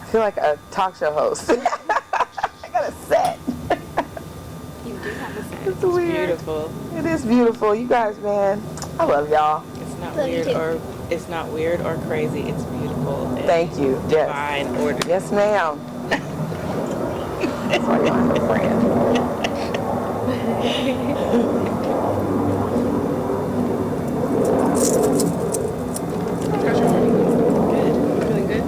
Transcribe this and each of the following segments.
I feel like a talk show host. I got a set. You do have a set. It's weird. Beautiful. It is beautiful. You guys, man, I love y'all. It's not Love you weird too. or it's not weird or crazy. It's beautiful. And Thank you. Yes. divine order. Yes, ma'am. That's why you're my friend. Feeling good?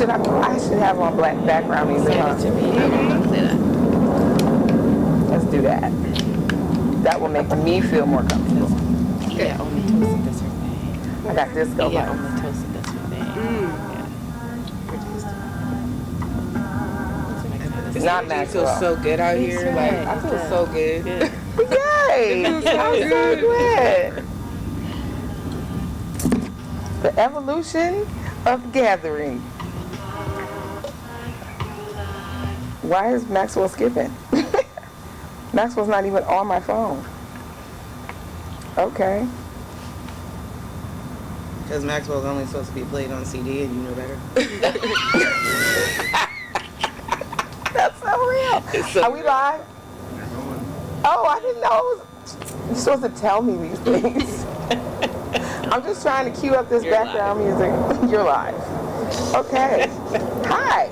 I should have on black background music, Send huh? it to me. Let's do that. That will make me feel more comfortable. Yeah, Omitosin, that's her thing. I got disco Yeah, vibes. Omitosin, that's her thing. Not Not I Maxwell. feel so good out here. It's Like right. I feel so good. Yay! I'm so glad. The evolution of gathering. Why is Maxwell skipping? Maxwell's not even on my phone. Okay. Because Maxwell's only supposed to be played on CD and you know better. That's so real. Are we live? Oh, I didn't know. You're supposed to tell me these things. I'm just trying to cue up this You're background music. You're live. Okay. Hi.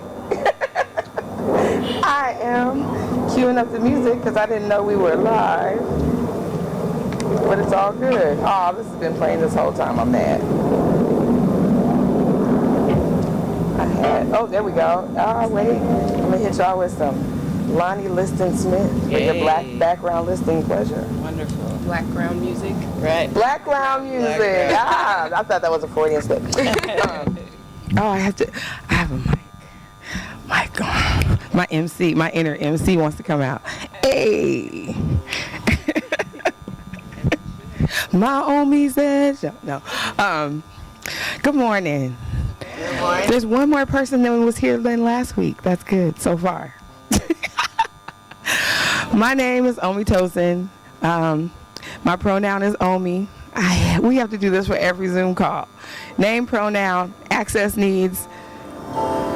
I am queuing up the music because I didn't know we were live. But it's all good. Oh, this has been playing this whole time. I'm mad. Oh, there we go. Oh, wait. I'm going to hit y'all with some Lonnie Liston Smith for your black background listening pleasure. Wonderful. Background music. Right. Background music. Background. Ah, I thought that was a Freudian slip. Oh, I have a mic on. My MC, my inner MC wants to come out. Hey. My Omi says, no. Good morning. Good morning. There's one more person that was here than last week. That's good so far. My name is Omitosin. My pronoun is Omi. We have to do this for every Zoom call. Name, pronoun, access needs.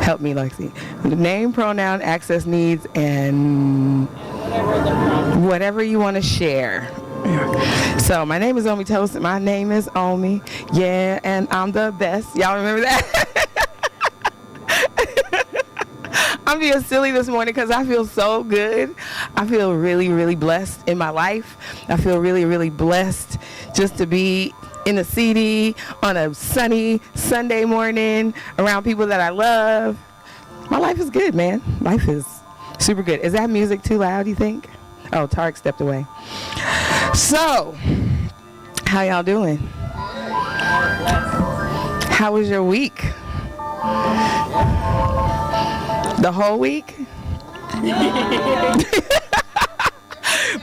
Help me, Lexi. The name, pronoun, access needs, and whatever you want to share. So my name is Omitosin. My name is Omi. Yeah, and I'm the best. Y'all remember that? I'm being silly this morning because I feel so good. I feel really, really blessed in my life. I feel really, really blessed just to be in the CD on a sunny Sunday morning around people that I love. My life is good, man. Life is super good. Is that music too loud, you think? Oh, Tarek stepped away. So, how y'all doing? How was your week? The whole week?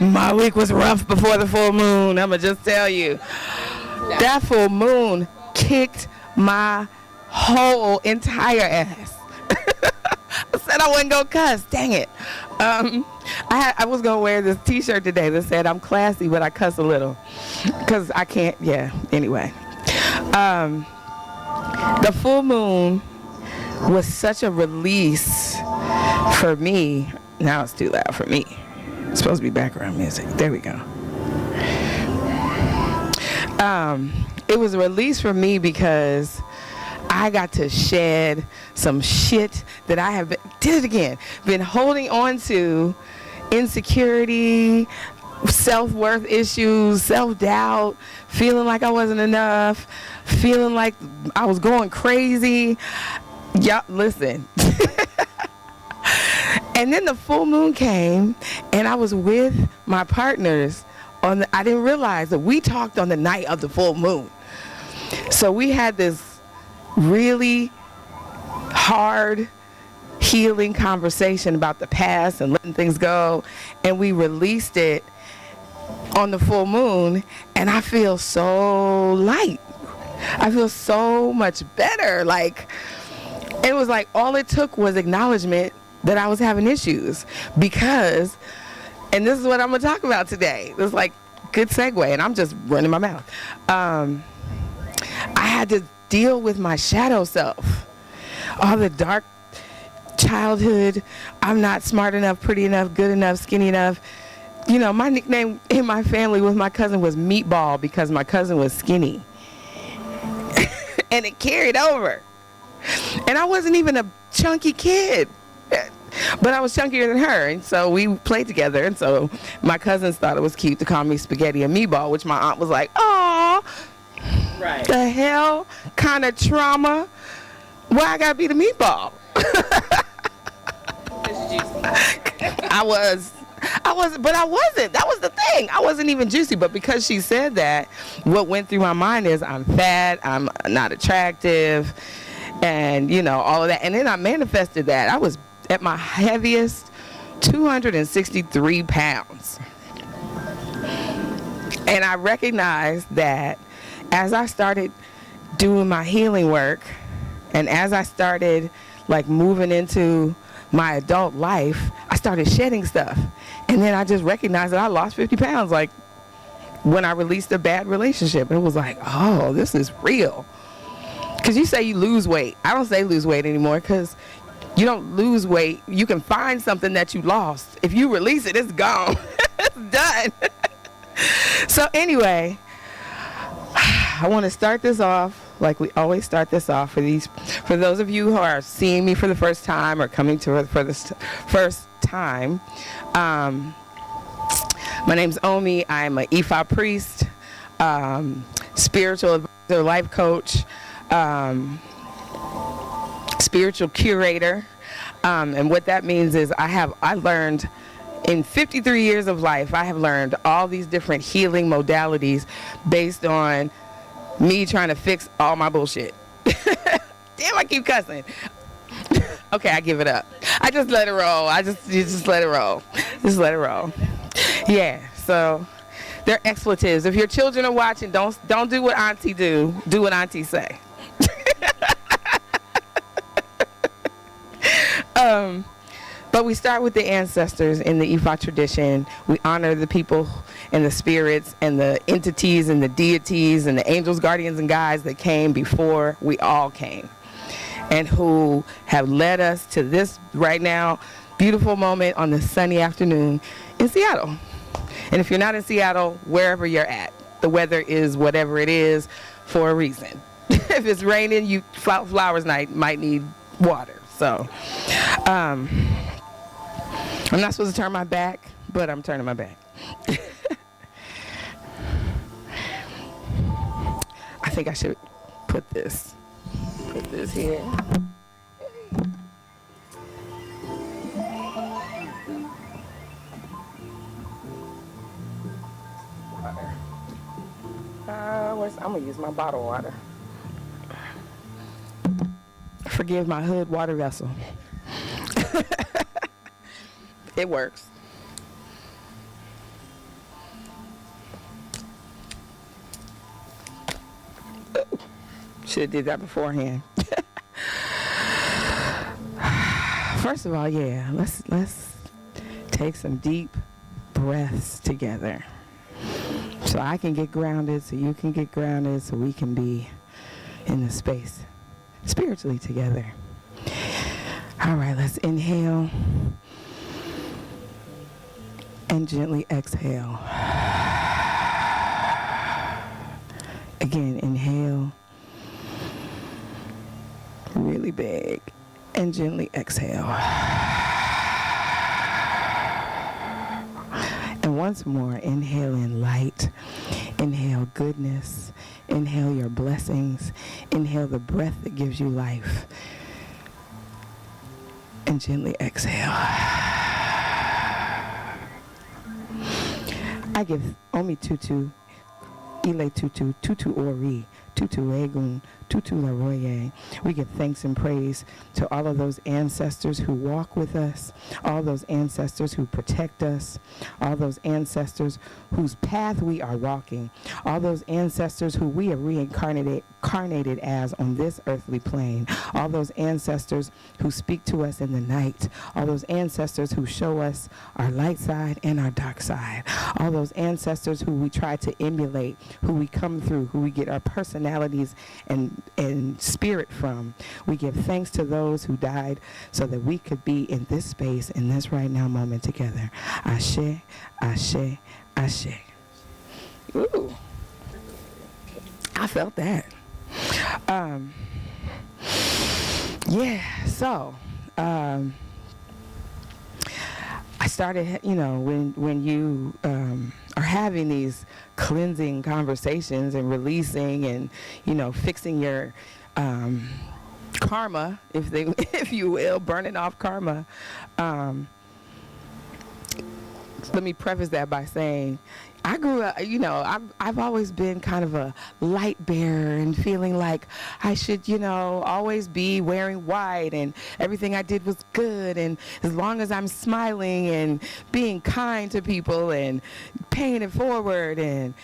My week was rough before the full moon. I'ma just tell you. That full moon kicked my whole entire ass. I said I wasn't gonna cuss. Dang it. I was gonna wear this T-shirt today that said I'm classy, but I cuss a little, cause I can't. Yeah. Anyway, the full moon was such a release for me. Now it's too loud for me. It's supposed to be background music. There we go. It was a release for me because I got to shed some shit that I have been holding on to, insecurity, self-worth issues, self-doubt, feeling like I wasn't enough, feeling like I was going crazy. Y'all, listen. And then the full moon came, and I was with my partners I didn't realize that we talked on the night of the full moon. So we had this really hard, healing conversation about the past and letting things go, and we released it on the full moon, and I feel so light. I feel so much better. Like, it was like all it took was acknowledgement that I was having issues, because, and this is what I'm gonna talk about today. This is like good segue, and I'm just running my mouth. I had to deal with my shadow self. all the dark childhood, I'm not smart enough, pretty enough, good enough, skinny enough. You know, my nickname in my family with my cousin was Meatball because my cousin was skinny. And it carried over. And I wasn't even a chunky kid, but I was chunkier than her. And so we played together. And so my cousins thought it was cute to call me Spaghetti and Meatball, which my aunt was like, "Aw, Right. the hell kind of trauma? Why I gotta be the meatball?" It's juicy. I wasn't, but I wasn't. That was the thing. I wasn't even juicy. But because she said that, what went through my mind is I'm fat, I'm not attractive, and, you know, all of that. And then I manifested that. I was at my heaviest, 263 pounds. And I recognized that as I started doing my healing work, and as I started, like, moving into my adult life, I started shedding stuff. And then I just recognized that I lost 50 pounds, like, when I released a bad relationship. It was like, oh, this is real. Because you say you lose weight. I don't say lose weight anymore because you don't lose weight. You can find something that you lost. If you release it, it's gone. It's done. So anyway, I want to start this off like we always start this off for those of you who are seeing me for the first time or coming to it for the first time. My name's Omi. I'm an Ifa priest, spiritual advisor, life coach, spiritual curator. And what that means is I learned in 53 years of life, I have learned all these different healing modalities based on me trying to fix all my bullshit. Damn, I keep cussing. Okay, I give it up. I just let it roll. You just let it roll. Just let it roll. Yeah, so they're expletives. If your children are watching, don't do what auntie do. Do what auntie say. But we start with the ancestors in the Ifa tradition. We honor the people and the spirits and the entities and the deities and the angels, guardians, and guides that came before we all came and who have led us to this right now beautiful moment on this sunny afternoon in Seattle. And if you're not in Seattle, wherever you're at, the weather is whatever it is for a reason. If it's raining, flowers might need water. So, I'm not supposed to turn my back, but I'm turning my back. I think I should put this here. Water. I'm gonna use my bottled water. Forgive my hood water vessel. It works. Should have did that beforehand. First of all, yeah, let's take some deep breaths together. So I can get grounded, so you can get grounded, so we can be in the space spiritually together. All right, let's inhale and gently exhale. Again, inhale really big and gently exhale. And once more, inhale in light, inhale goodness, inhale your blessings, inhale the breath that gives you life, and gently exhale. I give Omi Tutu, Ile Tutu, Tutu Ori, Tutu Egun, Tutu Laroye. We give thanks and praise to all of those ancestors who walk with us, all those ancestors who protect us, all those ancestors whose path we are walking, all those ancestors who we have reincarnated as on this earthly plane, all those ancestors who speak to us in the night, all those ancestors who show us our light side and our dark side, all those ancestors who we try to emulate, who we come through, who we get our personality personalities and spirit from. We give thanks to those who died so that we could be in this space, in this right now moment together. Ashe, ashe, ashe. Ooh. I felt that. Yeah, so I started, when you are having these cleansing conversations and releasing and, fixing your karma, if you will, burning off karma. Let me preface that by saying I grew up, I've always been kind of a light bearer and feeling like I should, always be wearing white and everything I did was good. And as long as I'm smiling and being kind to people and paying it forward and,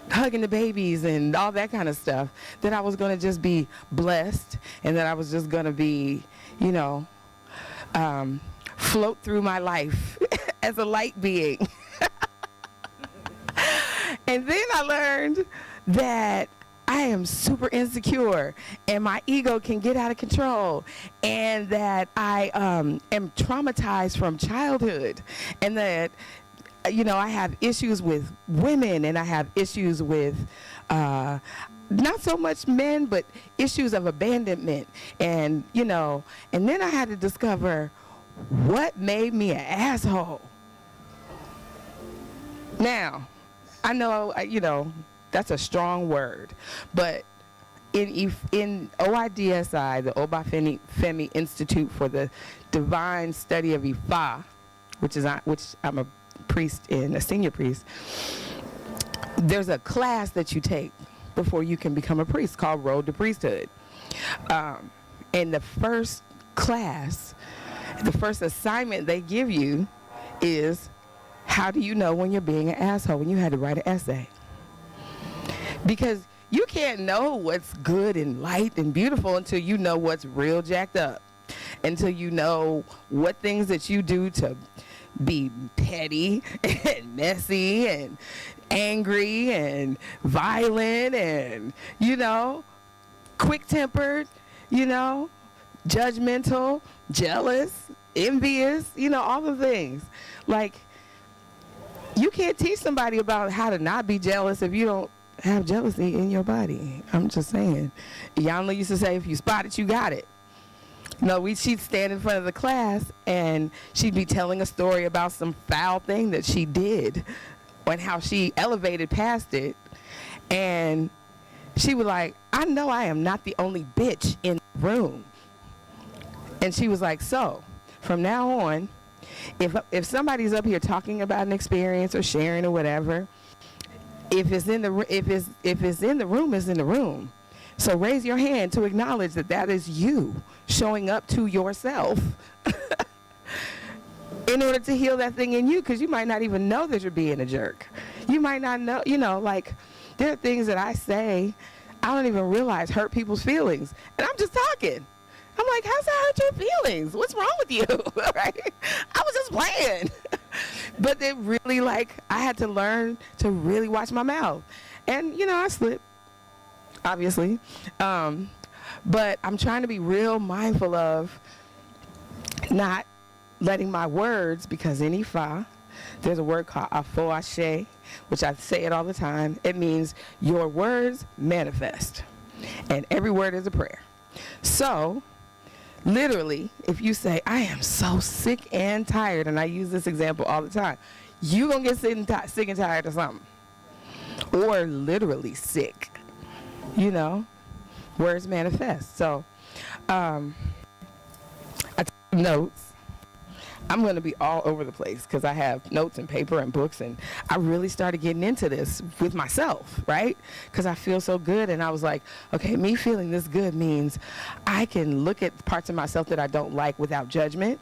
hugging the babies and all that kind of stuff, that I was going to just be blessed and that I was just going to be, float through my life as a light being. And then I learned that I am super insecure and my ego can get out of control, and that I am traumatized from childhood, and that I have issues with women, and I have issues with not so much men, but issues of abandonment, and and then I had to discover what made me an asshole. Now, I know, that's a strong word, but in OIDSI, the Obafemi Institute for the Divine Study of Ifa, which I'm a priest and a senior priest, there's a class that you take before you can become a priest called Road to Priesthood. And the first class, the first assignment they give you is, how do you know when you're being an asshole? When you had to write an essay. Because you can't know what's good and light and beautiful until you know what's real jacked up. Until you know what things that you do to be petty and messy and angry and violent and, quick-tempered, judgmental, jealous, envious, all the things. Like, you can't teach somebody about how to not be jealous if you don't have jealousy in your body. I'm just saying. Yanla used to say, if you spot it, you got it. She'd stand in front of the class and she'd be telling a story about some foul thing that she did and how she elevated past it. And she was like, I know I am not the only bitch in the room. And she was like, so from now on, if somebody's up here talking about an experience or sharing or whatever, if it's in the room, it's in the room. So raise your hand to acknowledge that is you showing up to yourself in order to heal that thing in you, because you might not even know that you're being a jerk. You might not know, there are things that I say I don't even realize hurt people's feelings, and I'm just talking. I'm like, how's that hurt your feelings? What's wrong with you? Right? I was just playing. But it really, I had to learn to really watch my mouth. And, I slipped, obviously. But I'm trying to be real mindful of not letting my words, because in Ifa, there's a word called Afo Ashe, which I say it all the time. It means your words manifest. And every word is a prayer. So, literally, if you say, I am so sick and tired, and I use this example all the time, you're going to get sick and tired of something. Or literally sick. Words manifest. So, I took notes. I'm going to be all over the place because I have notes and paper and books, and I really started getting into this with myself, right? Because I feel so good, and I was like, okay, me feeling this good means I can look at parts of myself that I don't like without judgment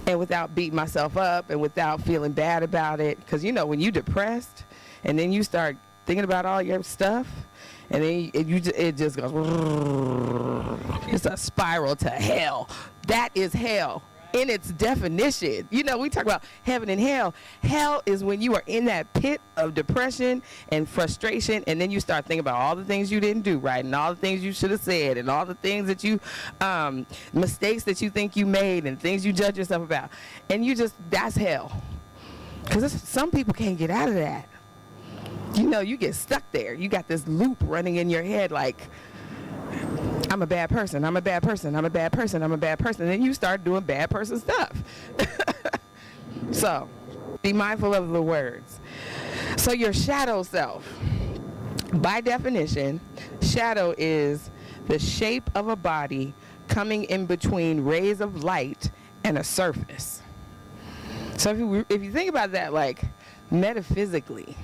and without beating myself up and without feeling bad about it. Because, when you're depressed and then you start thinking about all your stuff, and then it just goes, it's a spiral to hell. That is hell in its definition. You know, we talk about heaven and hell. Hell is when you are in that pit of depression and frustration, and then you start thinking about all the things you didn't do right and all the things you should have said and all the things that you mistakes that you think you made and things you judge yourself about, and you just, that's hell. Because some people can't get out of that. You know, you get stuck there. You got this loop running in your head like, I'm a bad person, I'm a bad person, I'm a bad person, I'm a bad person. And then you start doing bad person stuff. So, be mindful of the words. So your shadow self, by definition, shadow is the shape of a body coming in between rays of light and a surface. So if you think about that, like metaphysically,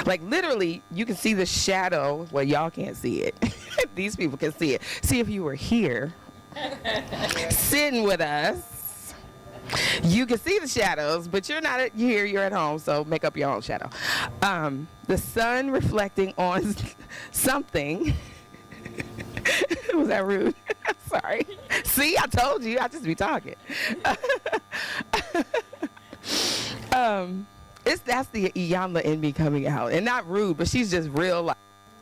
like literally, you can see the shadow. Well, y'all can't see it. These people can see it. See, if you were here, sitting with us, you can see the shadows, but you're not here, you're at home, so make up your own shadow. The sun reflecting on something. Was that rude? Sorry. See, I told you, I just be talking. That's the Iyanla in me coming out, and not rude, but she's just real, like,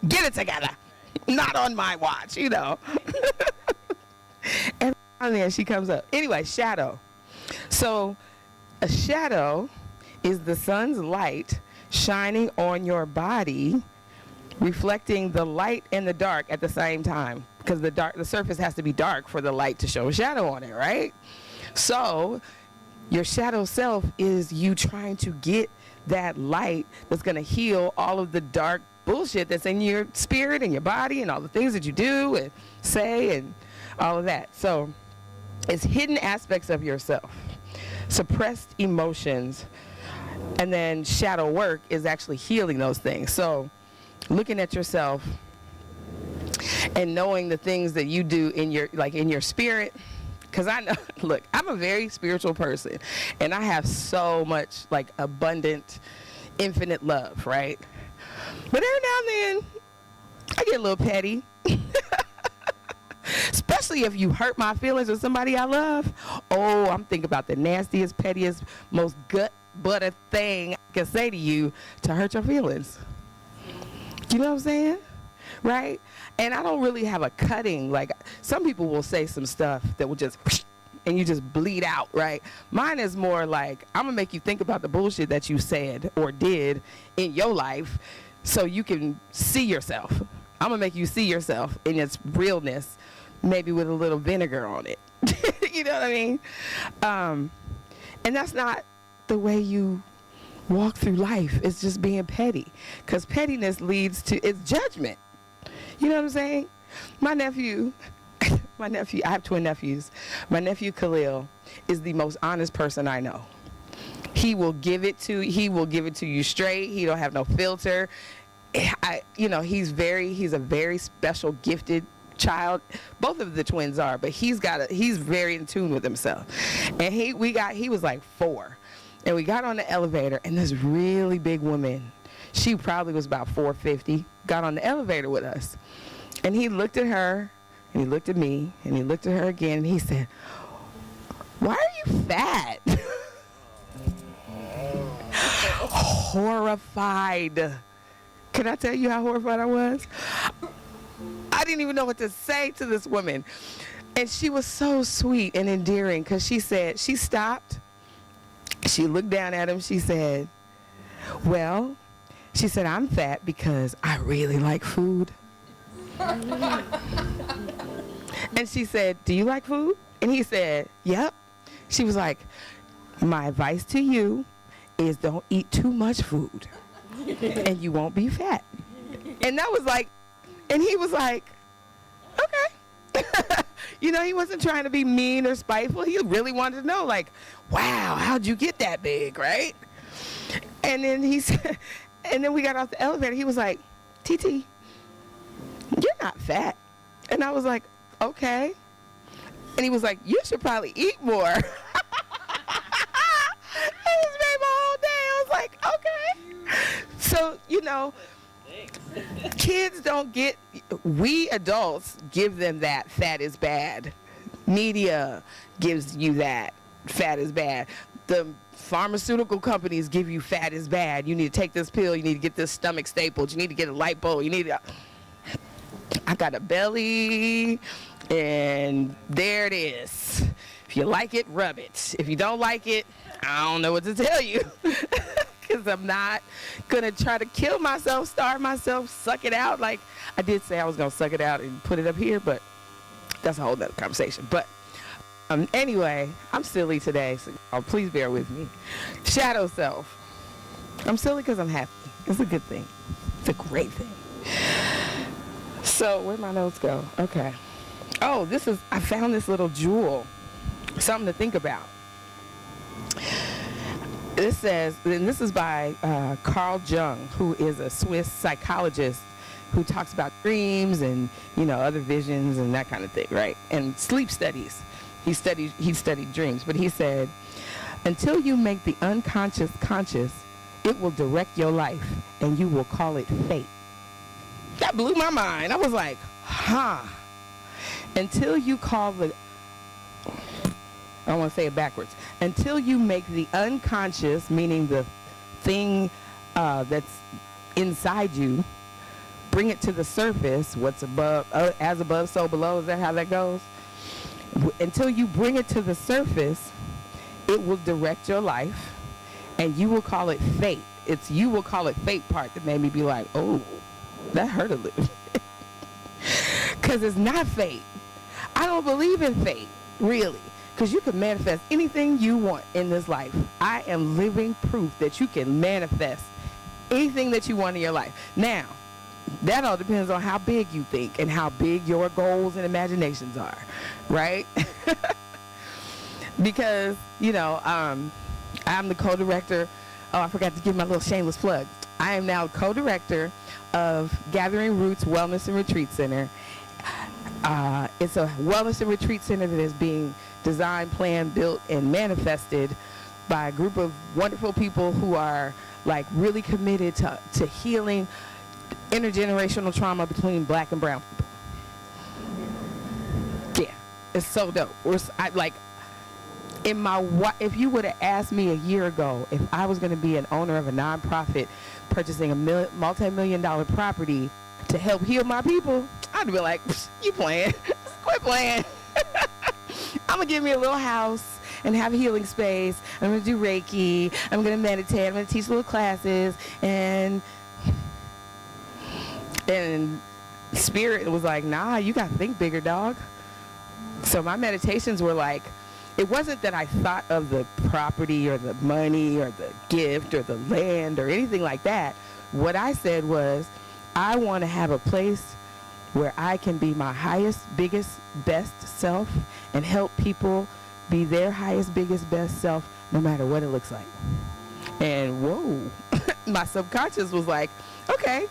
get it together, not on my watch, you know. And then she comes up. Anyway, shadow. So a shadow is the sun's light shining on your body, reflecting the light and the dark at the same time, because the surface has to be dark for the light to show a shadow on it, right? So your shadow self is you trying to get that light that's going to heal all of the dark bullshit that's in your spirit and your body and all the things that you do and say and all of that. So it's hidden aspects of yourself, suppressed emotions, and then shadow work is actually healing those things. So looking at yourself and knowing the things that you do in your spirit. Because I know, look, I'm a very spiritual person, and I have so much, like, abundant, infinite love, right? But every now and then, I get a little petty. Especially if you hurt my feelings with somebody I love. Oh, I'm thinking about the nastiest, pettiest, most gut-butter thing I can say to you to hurt your feelings. You know what I'm saying? Right? And I don't really have a cutting, like some people will say some stuff that will just, and you just bleed out, right? Mine is more like, I'm gonna make you think about the bullshit that you said or did in your life so you can see yourself. I'm gonna make you see yourself in its realness, maybe with a little vinegar on it. You know what I mean? And that's not the way you walk through life. It's just being petty, because pettiness leads to, it's judgment. You know what I'm saying? My nephew, I have twin nephews. My nephew Khalil is the most honest person I know. He will give it to you straight. He don't have no filter. He's a very special, gifted child. Both of the twins are, but he's very in tune with himself. And he was like 4. And we got on the elevator, and this really big woman, she probably was about 450, got on the elevator with us. And he looked at her, and he looked at me, and he looked at her again, and he said, "Why are you fat?" Horrified. Can I tell you how horrified I was? I didn't even know what to say to this woman. And she was so sweet and endearing, because she stopped, she looked down at him, she said, "Well," she said, "I'm fat because I really like food." And she said, "Do you like food?" And he said, "Yep." She was like, "My advice to you is don't eat too much food and you won't be fat." And that was like, and he was like, "Okay." He wasn't trying to be mean or spiteful. He really wanted to know, like, wow, how'd you get that big, right? And then he said, and then we got off the elevator. He was like, "TT, you're not fat." And I was like, "Okay." And he was like, "You should probably eat more." And this made my whole day. I was like, okay. So, kids don't get, we adults give them that fat is bad. Media gives you that. fat is bad. The pharmaceutical companies give you fat is bad. You need to take this pill. You need to get this stomach stapled. You need to get a lipo. You need to. I got a belly, and there it is. If you like it, rub it. If you don't like it, I don't know what to tell you. Because I'm not going to try to kill myself, starve myself, suck it out. Like, I did say I was going to suck it out and put it up here, but that's a whole nother conversation. But anyway, I'm silly today, so please bear with me. Shadow self. I'm silly because I'm happy. It's a good thing. It's a great thing. So, where'd my notes go? Okay. Oh, I found this little jewel. Something to think about. This says, and this is by Carl Jung, who is a Swiss psychologist who talks about dreams and, other visions and that kind of thing, right? And sleep studies. He studied dreams, but he said, until you make the unconscious conscious, it will direct your life and you will call it fate. That blew my mind. I was like, until you call the, I want to say it backwards. Until you make the unconscious, meaning the thing that's inside you, bring it to the surface, what's above, as above, so below. Is that how that goes? Until you bring it to the surface, it will direct your life, and you will call it fate. It's you will call it fate part that made me be like, oh, that hurt a little. Because it's not fate. I don't believe in fate, really. Because you can manifest anything you want in this life. I am living proof that you can manifest anything that you want in your life. Now, that all depends on how big you think and how big your goals and imaginations are, right? Because, I'm the co-director. Oh, I forgot to give my little shameless plug. I am now co-director of Gathering Roots Wellness and Retreat Center. It's a wellness and retreat center that is being designed, planned, built, and manifested by a group of wonderful people who are like really committed to healing intergenerational trauma between black and brown people. Yeah, it's so dope. If you would have asked me a year ago if I was going to be an owner of a nonprofit purchasing a multi-million-dollar property to help heal my people, I'd be like, you playing. Quit playing. I'm going to give me a little house and have a healing space. I'm going to do Reiki. I'm going to meditate. I'm going to teach little classes. And Spirit was like, nah, you got to think bigger, dog. So my meditations were like, it wasn't that I thought of the property or the money or the gift or the land or anything like that. What I said was, I want to have a place where I can be my highest, biggest, best self and help people be their highest, biggest, best self no matter what it looks like. And whoa, my subconscious was like, okay,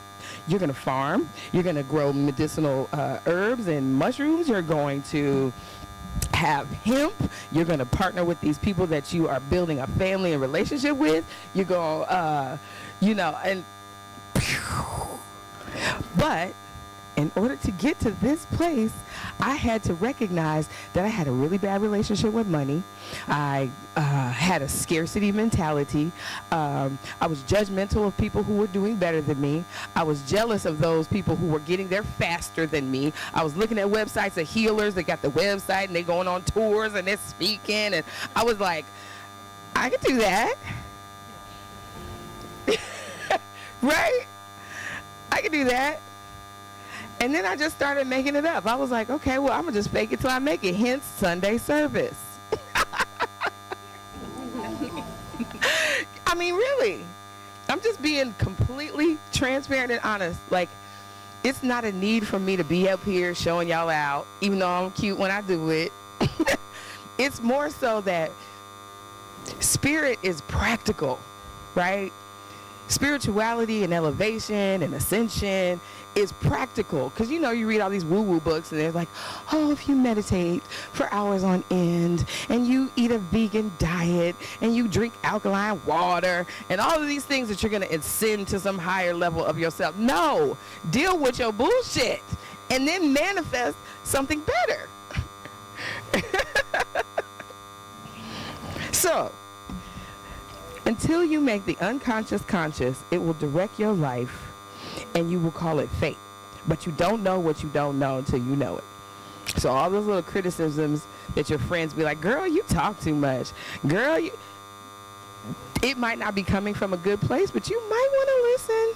you're going to farm, you're going to grow medicinal herbs and mushrooms, you're going to have hemp, you're going to partner with these people that you are building a family and relationship with, you're going and but in order to get to this place, I had to recognize that I had a really bad relationship with money. I had a scarcity mentality. I was judgmental of people who were doing better than me. I was jealous of those people who were getting there faster than me. I was looking at websites of healers that got the website and they going on tours and they're speaking. And I was like, I could do that. Right? I could do that. And then I just started making it up. I was like, okay, well, I'm going to just fake it till I make it. Hence, Sunday service. I mean, really. I'm just being completely transparent and honest. Like, it's not a need for me to be up here showing y'all out, even though I'm cute when I do it. It's more so that spirit is practical, right? Spirituality and elevation and ascension is practical, because you read all these woo-woo books and they're like, oh, if you meditate for hours on end and you eat a vegan diet and you drink alkaline water and all of these things that you're going to ascend to some higher level of yourself. No, deal with your bullshit and then manifest something better. So, until you make the unconscious conscious, it will direct your life and you will call it fate. But you don't know what you don't know until you know it. So all those little criticisms that your friends be like, girl, you talk too much. Girl, it might not be coming from a good place, but you might want to listen.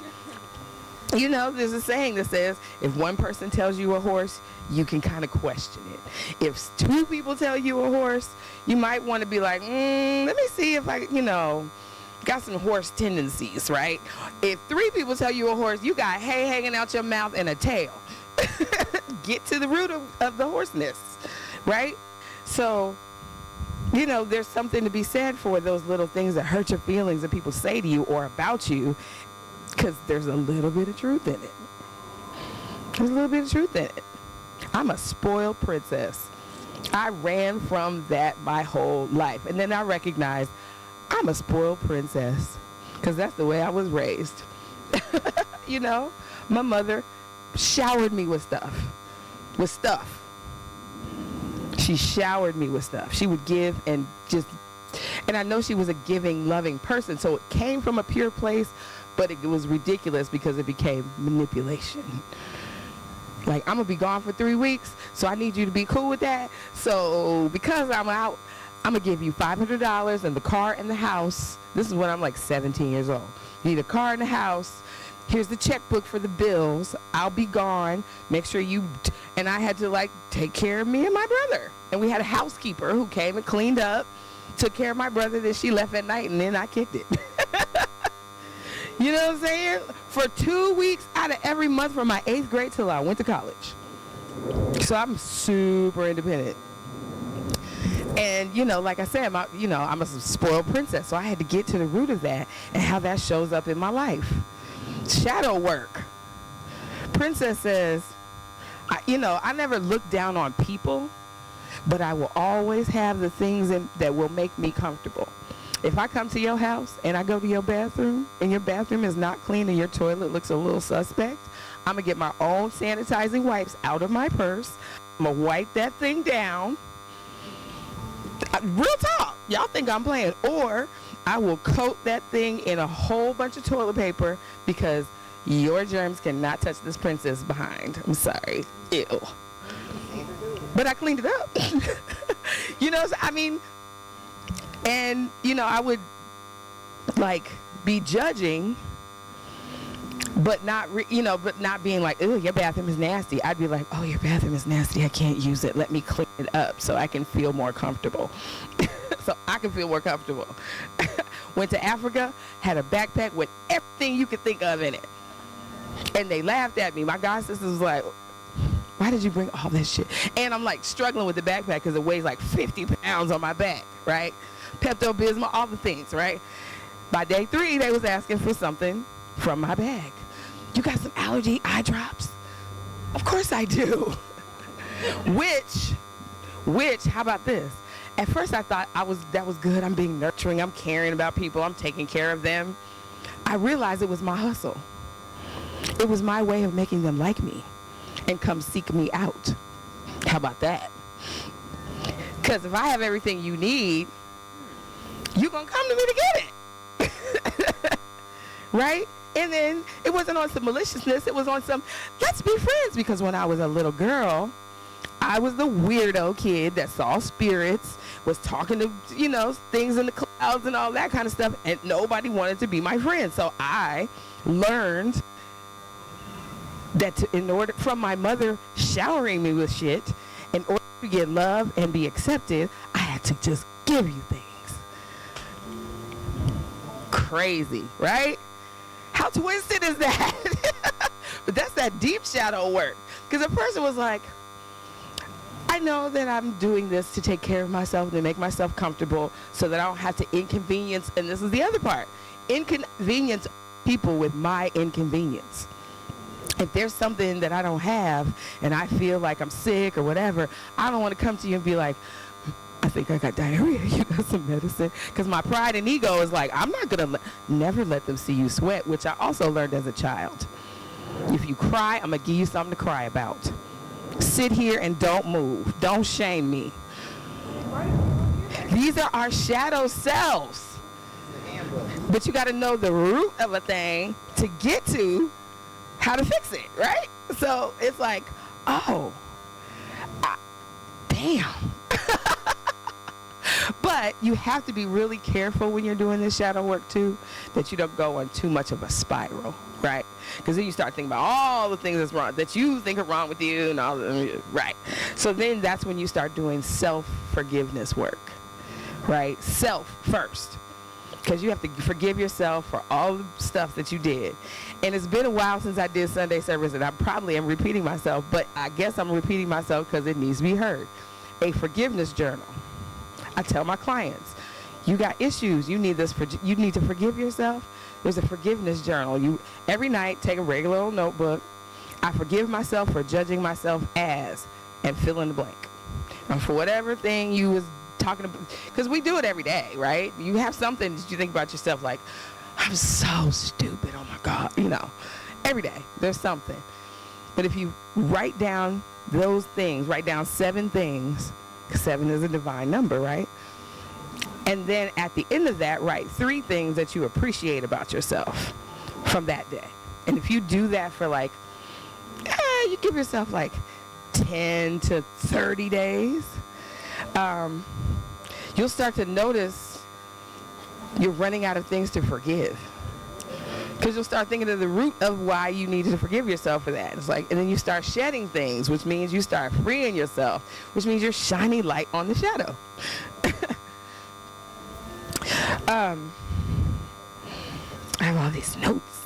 You know, there's a saying that says, if one person tells you a horse, you can kind of question it. If two people tell you a horse, you might want to be like, let me see if I, got some horse tendencies, right? If three people tell you a horse, you got hay hanging out your mouth and a tail. Get to the root of the horseness, right? So, there's something to be said for those little things that hurt your feelings that people say to you or about you, because there's a little bit of truth in it. There's a little bit of truth in it. I'm a spoiled princess. I ran from that my whole life. And then I recognized I'm a spoiled princess because that's the way I was raised. My mother showered me with stuff. She showered me with stuff. She would give and I know she was a giving, loving person. So it came from a pure place, but it was ridiculous because it became manipulation. Like, I'm going to be gone for 3 weeks, so I need you to be cool with that. So because I'm out, I'm going to give you $500 and the car and the house. This is when I'm like 17 years old. You need a car and a house. Here's the checkbook for the bills. I'll be gone. Make sure and I had to take care of me and my brother. And we had a housekeeper who came and cleaned up, took care of my brother, then she left at night, and then I kicked it. You know what I'm saying? For 2 weeks out of every month from my 8th grade till I went to college. So I'm super independent. And, like I said, I'm a spoiled princess. So I had to get to the root of that and how that shows up in my life. Shadow work. Princess says, I never look down on people, but I will always have the things that will make me comfortable. If I come to your house and I go to your bathroom and your bathroom is not clean and your toilet looks a little suspect, I'm going to get my own sanitizing wipes out of my purse. I'm going to wipe that thing down. Real talk. Y'all think I'm playing. Or I will coat that thing in a whole bunch of toilet paper because your germs cannot touch this princess behind. I'm sorry. Ew. But I cleaned it up. And, I would, be judging, but not, but not being like, oh, your bathroom is nasty. I'd be like, oh, your bathroom is nasty. I can't use it. Let me clean it up so I can feel more comfortable. Went to Africa, had a backpack with everything you could think of in it. And they laughed at me. My god sister was like, why did you bring all this shit? And I'm struggling with the backpack because it weighs 50 pounds on my back, right? Pepto-Bismol, all the things, right? By day 3, they was asking for something from my bag. You got some allergy eye drops? Of course I do. Which, how about this? At first I thought that was good. I'm being nurturing. I'm caring about people. I'm taking care of them. I realized it was my hustle. It was my way of making them like me and come seek me out. How about that? Because if I have everything you need, you're going to come to me to get it. Right? And then it wasn't on some maliciousness. It was on some, let's be friends. Because when I was a little girl, I was the weirdo kid that saw spirits, was talking to, things in the clouds and all that kind of stuff. And nobody wanted to be my friend. So I learned that in order, from my mother showering me with shit, in order to get love and be accepted, I had to just give you things. Crazy, right? How twisted is that? But that's that deep shadow work. Because a person was like, I know that I'm doing this to take care of myself, to make myself comfortable so that I don't have to inconvenience, and this is the other part, inconvenience people with my inconvenience. If there's something that I don't have and I feel like I'm sick or whatever, I don't want to come to you and be like, I think I got diarrhea. You got some medicine? Because my pride and ego is like, I'm not going to never let them see you sweat, which I also learned as a child. If you cry, I'm going to give you something to cry about. Sit here and don't move. Don't shame me. These are our shadow selves. But you got to know the root of a thing to get to how to fix it, right? So it's like, oh, damn. But you have to be really careful when you're doing this shadow work too, that you don't go on too much of a spiral, right? Because then you start thinking about all the things that's wrong, that you think are wrong with you and all the, right? So then that's when you start doing self-forgiveness work, right? Self first. Because you have to forgive yourself for all the stuff that you did. And it's been a while since I did Sunday service, and I probably am repeating myself, but I guess I'm repeating myself because it needs to be heard. A forgiveness journal. I tell my clients, you got issues. You need this. You need to forgive yourself. There's a forgiveness journal. You every night take a regular old notebook. I forgive myself for judging myself as, and fill in the blank. And for whatever thing you was talking about, because we do it every day, right? You have something that you think about yourself like, I'm so stupid. Oh my God, every day there's something. But if you write down those things, write down 7 things. 7 is a divine number, right? And then at the end of that, write 3 things that you appreciate about yourself from that day. And if you do that for you give yourself 10 to 30 days, you'll start to notice you're running out of things to forgive. Because you'll start thinking of the root of why you need to forgive yourself for that. It's and then you start shedding things, which means you start freeing yourself, which means you're shining light on the shadow. I have all these notes.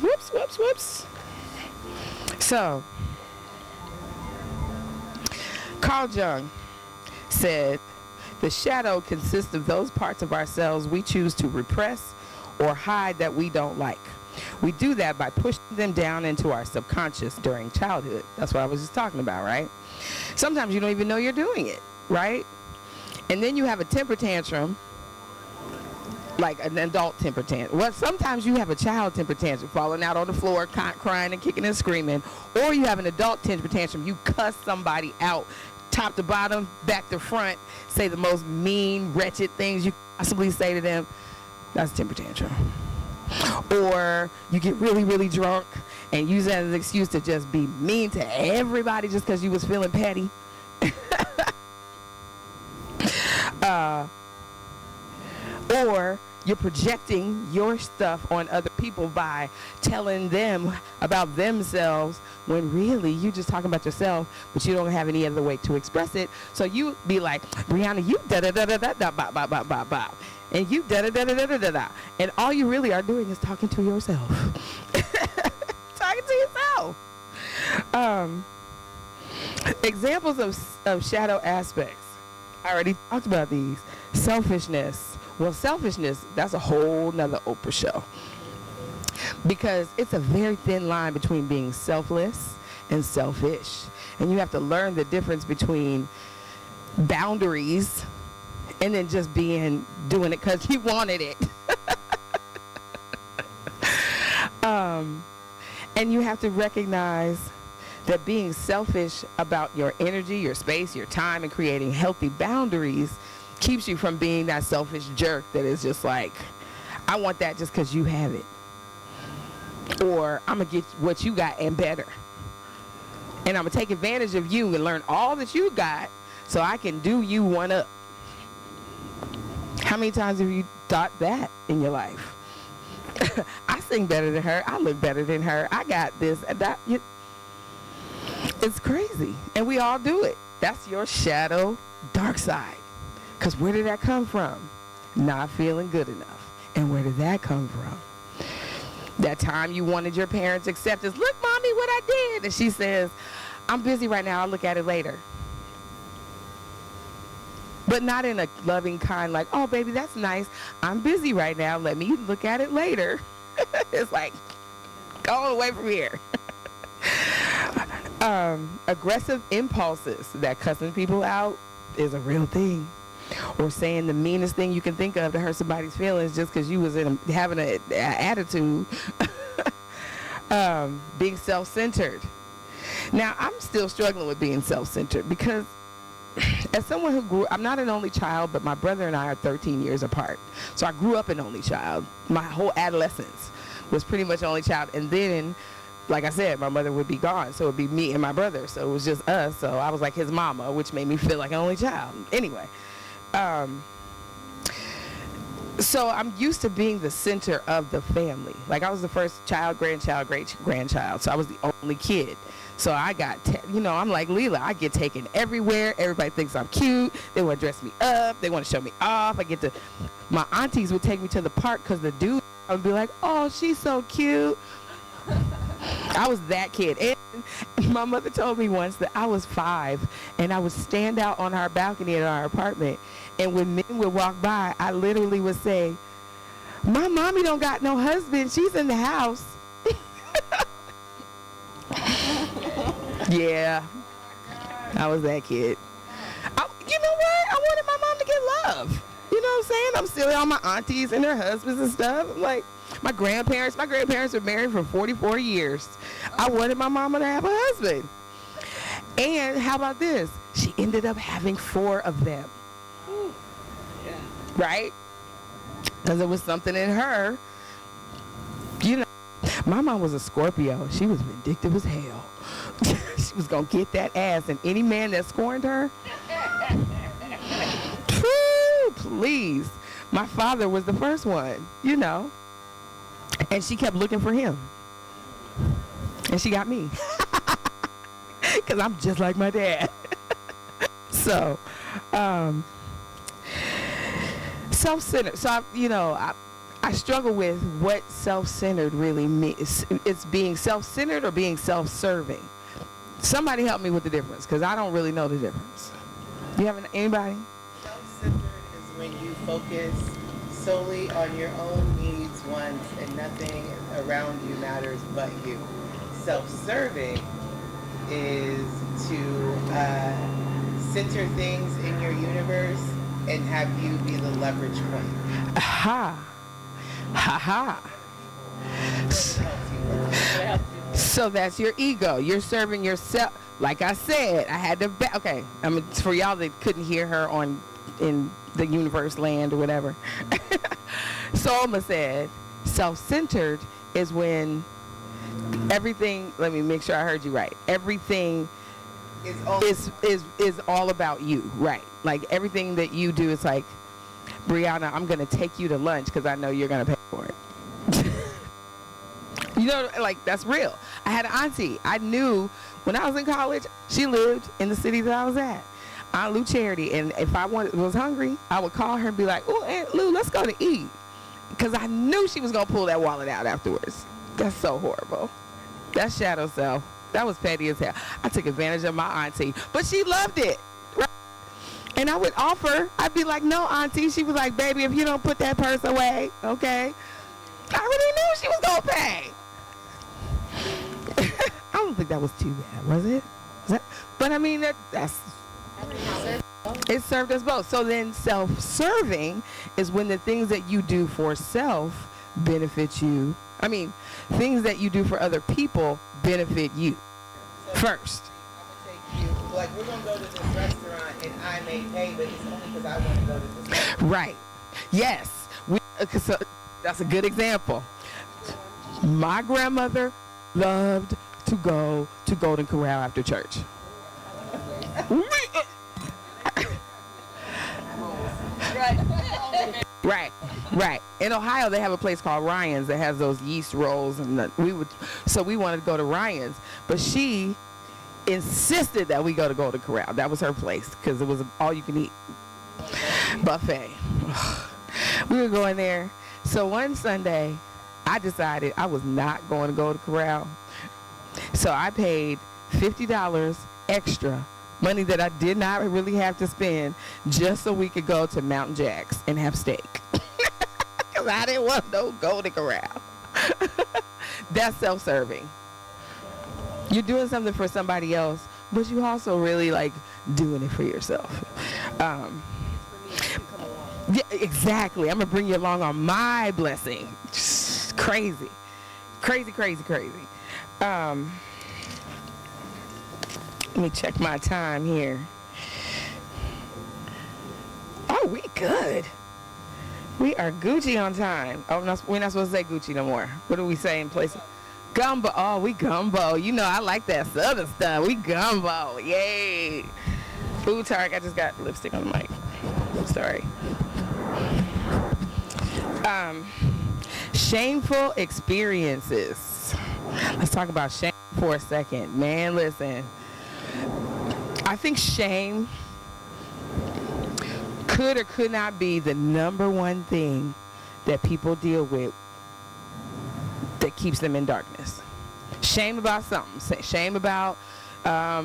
Whoops. So, Carl Jung said, the shadow consists of those parts of ourselves we choose to repress or hide that we don't like. We do that by pushing them down into our subconscious during childhood. That's what I was just talking about, right? Sometimes you don't even know you're doing it, right? And then you have a temper tantrum, like an adult temper tantrum. Well, sometimes you have a child temper tantrum, falling out on the floor, crying and kicking and screaming. Or you have an adult temper tantrum. You cuss somebody out, top to bottom, back to front, say the most mean, wretched things you possibly say to them. That's a temper tantrum. Or you get really, really drunk and use that as an excuse to just be mean to everybody just because you was feeling petty. Or you're projecting your stuff on other people by telling them about themselves when really you're just talking about yourself, but you don't have any other way to express it. So you be like, Brianna, you da-da-da-da-da-da, bop. And you da-da-da-da-da-da-da. And all you really are doing is talking to yourself. Talking to yourself. Examples of shadow aspects. I already talked about these. Selfishness. Well, selfishness, that's a whole nother Oprah show. Because it's a very thin line between being selfless and selfish. And you have to learn the difference between boundaries and then just doing it because you wanted it. And you have to recognize that being selfish about your energy, your space, your time, and creating healthy boundaries keeps you from being that selfish jerk that is just like, I want that just because you have it. Or I'm going to get what you got and better. And I'm going to take advantage of you and learn all that you got so I can do you one up. How many times have you thought that in your life? I sing better than her. I look better than her. I got this and that. It's crazy. And we all do it. That's your shadow dark side. Because where did that come from? Not feeling good enough. And where did that come from? That time you wanted your parents' acceptance. Look, mommy, what I did. And she says, I'm busy right now. I'll look at it later. But not in a loving kind, like, oh, baby, that's nice. I'm busy right now. Let me look at it later. It's like, go away from here. Aggressive impulses, that cussing people out is a real thing. Or saying the meanest thing you can think of to hurt somebody's feelings just because you was having an attitude. Being self-centered. Now, I'm still struggling with being self-centered because as someone who grew, I'm not an only child, but my brother and I are 13 years apart. So I grew up an only child. My whole adolescence was pretty much only child. And then, like I said, my mother would be gone. So it would be me and my brother. So it was just us. So I was like his mama, which made me feel like an only child. Anyway. So I'm used to being the center of the family. Like I was the first child, grandchild, great grandchild. So I was the only kid. So I got, I'm like Leela. I get taken everywhere. Everybody thinks I'm cute. They want to dress me up. They want to show me off. My aunties would take me to the park because the dude would be like, oh, she's so cute. I was that kid. And my mother told me once that I was 5 and I would stand out on our balcony in our apartment. And when men would walk by, I literally would say, my mommy don't got no husband. She's in the house. Yeah, I was that kid. You know what? I wanted my mom to get love. You know what I'm saying? I'm still on my aunties and their husbands and stuff. I'm like, my grandparents were married for 44 years. I wanted my mama to have a husband. And how about this? She ended up having 4 of them. Right? Because there was something in her. You know, my mom was a Scorpio. She was vindictive as hell. She was going to get that ass. And any man that scorned her, please. My father was the first one, And she kept looking for him. And she got me. Because I'm just like my dad. So, self-centered. So, I struggle with what self-centered really means. It's being self-centered or being self-serving. Somebody help me with the difference, because I don't really know the difference. You have anybody? Self-centered is when you focus solely on your own needs, wants, and nothing around you matters but you. Self-serving is to center things in your universe and have you be the leverage point. Aha. Ha So that's your ego. You're serving yourself. Like I said, I had to okay. For y'all that couldn't hear her in the universe land or whatever. Soma said, self-centered is when everything. Let me make sure I heard you right. Everything is all about you, right? Like everything that you do is like, Brianna, I'm gonna take you to lunch because I know you're gonna pay for it. Like that's real. I had an auntie. I knew when I was in college, she lived in the city that I was at, Aunt Lou Charity. And if I was hungry, I would call her and be like, "Oh, Aunt Lou, let's go to eat," because I knew she was gonna pull that wallet out afterwards. That's so horrible. That's shadow self. That was petty as hell. I took advantage of my auntie, but she loved it. Right? And I would offer. I'd be like, "No, auntie." She was like, "Baby, if you don't put that purse away, okay." I already knew she was gonna pay. I don't think that was too bad, was it? But I mean, that's it served us both. So then self-serving is when the things that you do for self benefit you. I mean, things that you do for other people benefit you first. I'm gonna take you, like we're gonna go to this restaurant and I may pay, but it's only because I want to go to this restaurant. Right. Yes. So that's a good example. My grandmother loved to go to Golden Corral after church. Right. In Ohio, they have a place called Ryan's that has those yeast rolls, and we wanted to go to Ryan's, but she insisted that we go to Golden Corral. That was her place because it was all you can eat buffet. We were going there. So one Sunday, I decided I was not going to Golden Corral. So I paid $50 extra, money that I did not really have to spend, just so we could go to Mountain Jack's and have steak. Because I didn't want no Golden Corral. That's self-serving. You're doing something for somebody else, but you also really like doing it for yourself. Yeah, exactly. I'm going to bring you along on my blessing. Crazy. Let me check my time here. Ooh, we good. We are Gucci on time. Oh, we're not supposed to say Gucci no more. What do we say in places? Gumbo. Oh, we gumbo. You know, I like that southern stuff. We gumbo. Yay. Ooh, Tarek, I just got lipstick on the mic. Sorry. Shameful experiences. Let's talk about shame for a second. Man, listen. I think shame could or could not be the number one thing that people deal with that keeps them in darkness. Shame about something. Shame about, I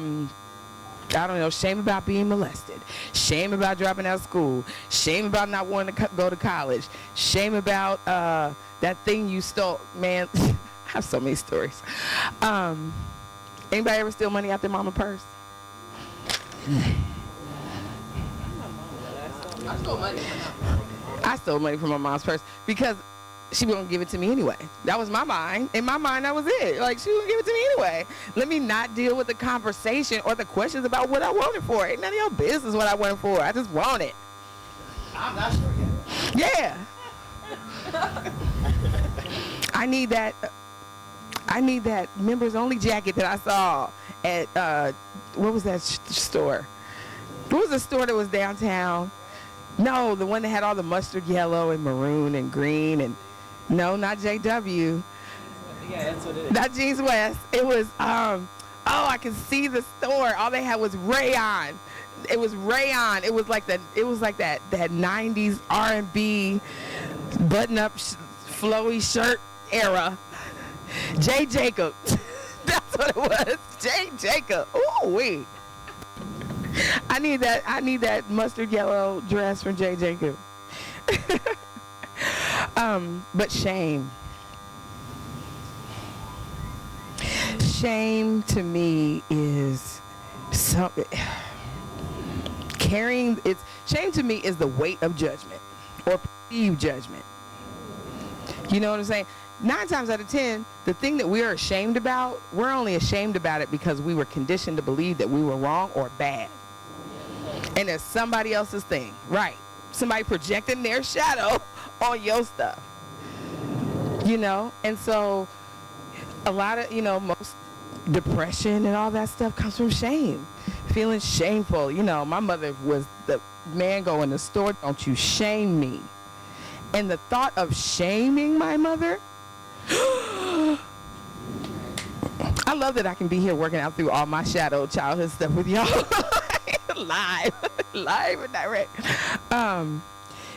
don't know, shame about being molested. Shame about dropping out of school. Shame about not wanting to go to college. Shame about that thing you stole. Man, I have so many stories. Anybody ever steal money out their mama purse? I stole money. I stole money from my mom's purse because she wasn't gonna give it to me anyway. That was my mind. In my mind, that was it. Like, she wouldn't give it to me anyway. Let me not deal with the conversation or the questions about what I wanted for it. Ain't none of your business what I wanted for. I just want it. I'm not sure yet. Yeah. I need that members only jacket that I saw at what was that store? What was the store that was downtown? No, the one that had all the mustard yellow and maroon and green and no, not JW. Yeah, that's what it is. Not Jeans West. It was I can see the store. All they had was rayon. It was rayon. It was like that 90s R&B button-up flowy shirt era. J. Jacob. That's what it was. J. Jacob. Ooh wee. I need that mustard yellow dress from J. Jacob. But shame. Shame to me is something shame to me is the weight of judgment or perceived judgment. You know what I'm saying? 9 times out of 10, the thing that we are ashamed about, we're only ashamed about it because we were conditioned to believe that we were wrong or bad. And it's somebody else's thing, right? Somebody projecting their shadow on your stuff. You know? And so a lot of, most depression and all that stuff comes from shame. Feeling shameful. You know, my mother was the man go in the store, don't you shame me. And the thought of shaming my mother, I love that I can be here working out through all my shadow childhood stuff with y'all. live and direct.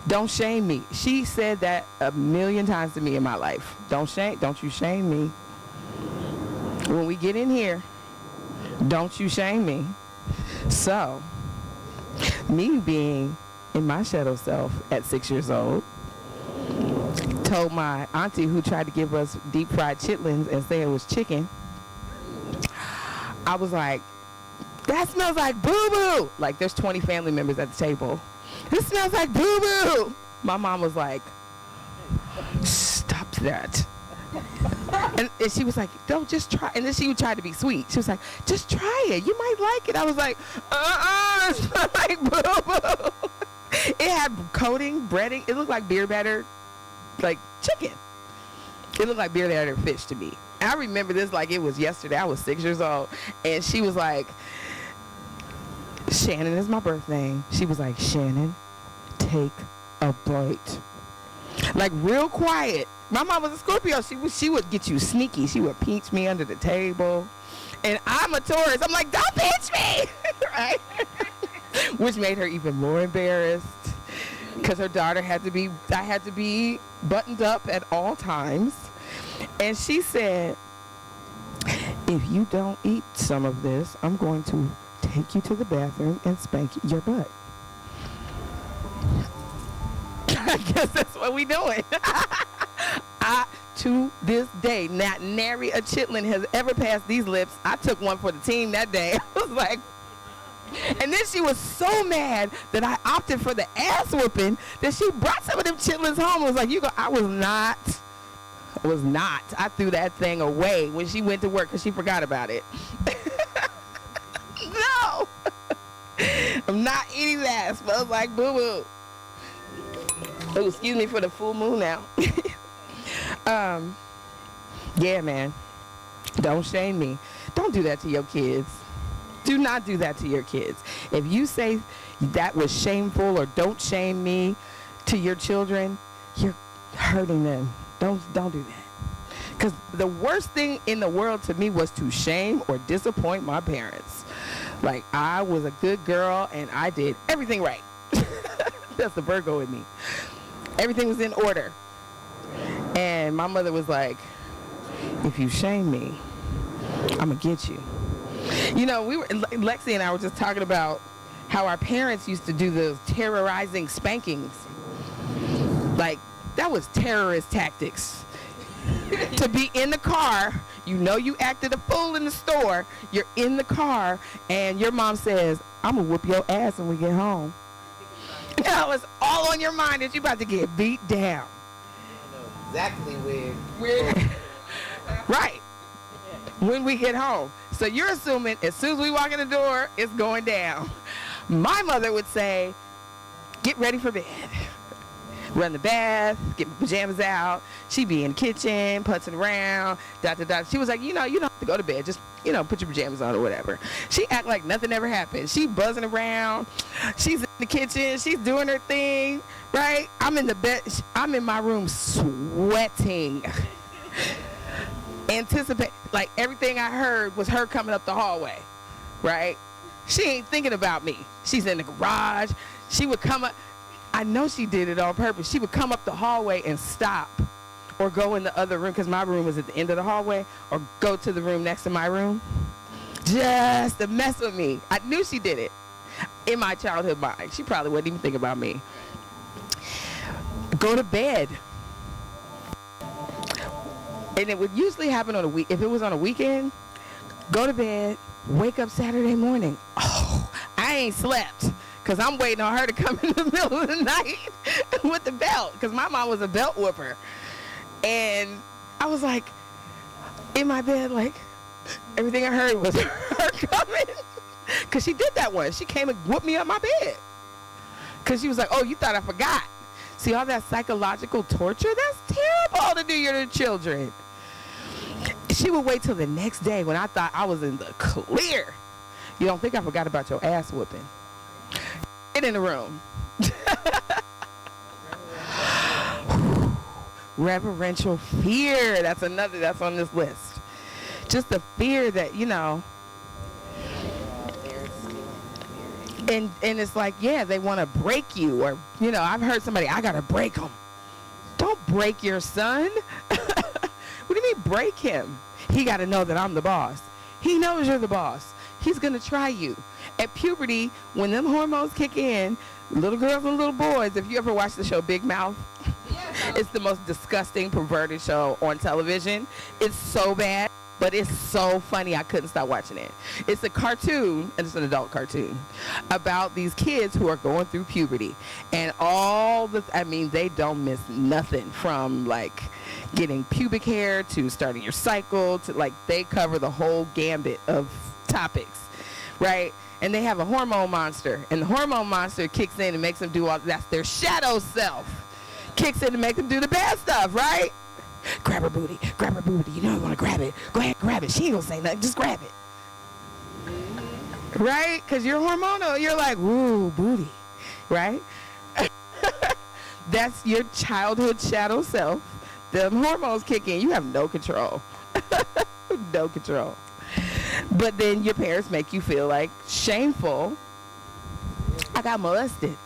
Don't shame me. She said that a million times to me in my life. Don't you shame me. When we get in here, don't you shame me. So, me being in my shadow self at 6 years old, told my auntie who tried to give us deep fried chitlins and say it was chicken, I was like, that smells like boo-boo. Like, there's 20 family members at the table. This smells like boo-boo. My mom was like, stop that. And she was like, don't, just try. And then she would try to be sweet. She was like, just try it. You might like it. I was like, it smells like boo-boo. It had coating, breading. It looked like beer batter, like chicken. It looked like beer batter fish to me. I remember this like it was yesterday. I was 6 years old. And she was like, Shannon is my birth name. She was like, Shannon, take a bite. Like real quiet. My mom was a Scorpio. She would get you sneaky. She would pinch me under the table. And I'm a Taurus. I'm like, don't pinch me. Right? Which made her even more embarrassed. Because her daughter I had to be buttoned up at all times. And she said, if you don't eat some of this, I'm going to take you to the bathroom and spank your butt. I guess that's what we doing. To this day, not nary a chitlin has ever passed these lips. I took one for the team that day. I was like, and then she was so mad that I opted for the ass whooping that she brought some of them chitlins home. I was like, I was not. I threw that thing away when she went to work because she forgot about it. No. I'm not eating that. It smells like boo-boo. Oh, excuse me for the full moon now. Yeah, man. Don't shame me. Don't do that to your kids. Do not do that to your kids. If you say that was shameful or don't shame me to your children, you're hurting them. Don't do that. Because the worst thing in the world to me was to shame or disappoint my parents. Like, I was a good girl and I did everything right. That's the Virgo in me. Everything was in order. And my mother was like, if you shame me, I'm going to get you. You know, Lexi and I were just talking about how our parents used to do those terrorizing spankings. Like, that was terrorist tactics. To be in the car, you know you acted a fool in the store, you're in the car, and your mom says, I'm going to whoop your ass when we get home. Now it's all on your mind that you're about to get beat down. I know exactly when. Right. When we get home. So you're assuming as soon as we walk in the door, it's going down. My mother would say, get ready for bed. Run the bath, get my pajamas out. She'd be in the kitchen, putzing around, She was like, you don't have to go to bed. Just, put your pajamas on or whatever. She act like nothing ever happened. She buzzing around. She's in the kitchen. She's doing her thing, right? I'm in the bed. I'm in my room sweating. Anticipate, like everything I heard was her coming up the hallway, right? She ain't thinking about me. She's in the garage. She would come up. I know she did it on purpose. She would come up the hallway and stop or go in the other room because my room was at the end of the hallway, or go to the room next to my room just to mess with me. I knew she did it in my childhood mind. She probably wouldn't even think about me. Go to bed. And it would usually happen on a week. If it was on a weekend, go to bed, wake up Saturday morning. Oh, I ain't slept because I'm waiting on her to come in the middle of the night with the belt, because my mom was a belt whooper. And I was like, in my bed, like, everything I heard was her coming. Because she did that once. She came and whooped me up my bed. Because she was like, oh, you thought I forgot. See, all that psychological torture, that's terrible to do to your children. She would wait till the next day when I thought I was in the clear. You don't think I forgot about your ass whooping? Get in the room. Reverential fear. That's on this list. Just the fear that, and it's like, yeah, they want to break you, or, I've heard somebody, I got to break them. Don't break your son. What do you mean break him? He got to know that I'm the boss. He knows you're the boss. He's going to try you. At puberty, when them hormones kick in, little girls and little boys, if you ever watch the show Big Mouth, it's the most disgusting, perverted show on television. It's so bad, but it's so funny. I couldn't stop watching it. It's a cartoon, and it's an adult cartoon, about these kids who are going through puberty. And they don't miss nothing, from like getting pubic hair to starting your cycle to, like, they cover the whole gambit of topics, right? And they have a hormone monster, and the hormone monster kicks in and makes them do all that's their shadow self. Kicks in to make them do the bad stuff, right? Grab her booty, you know you want to grab it. Go ahead, grab it. She ain't gonna say nothing, just grab it. Right? Because you're hormonal, you're like, ooh, booty, right? That's your childhood shadow self. The hormones kick in, you have no control. No control. But then your parents make you feel like shameful. I got molested.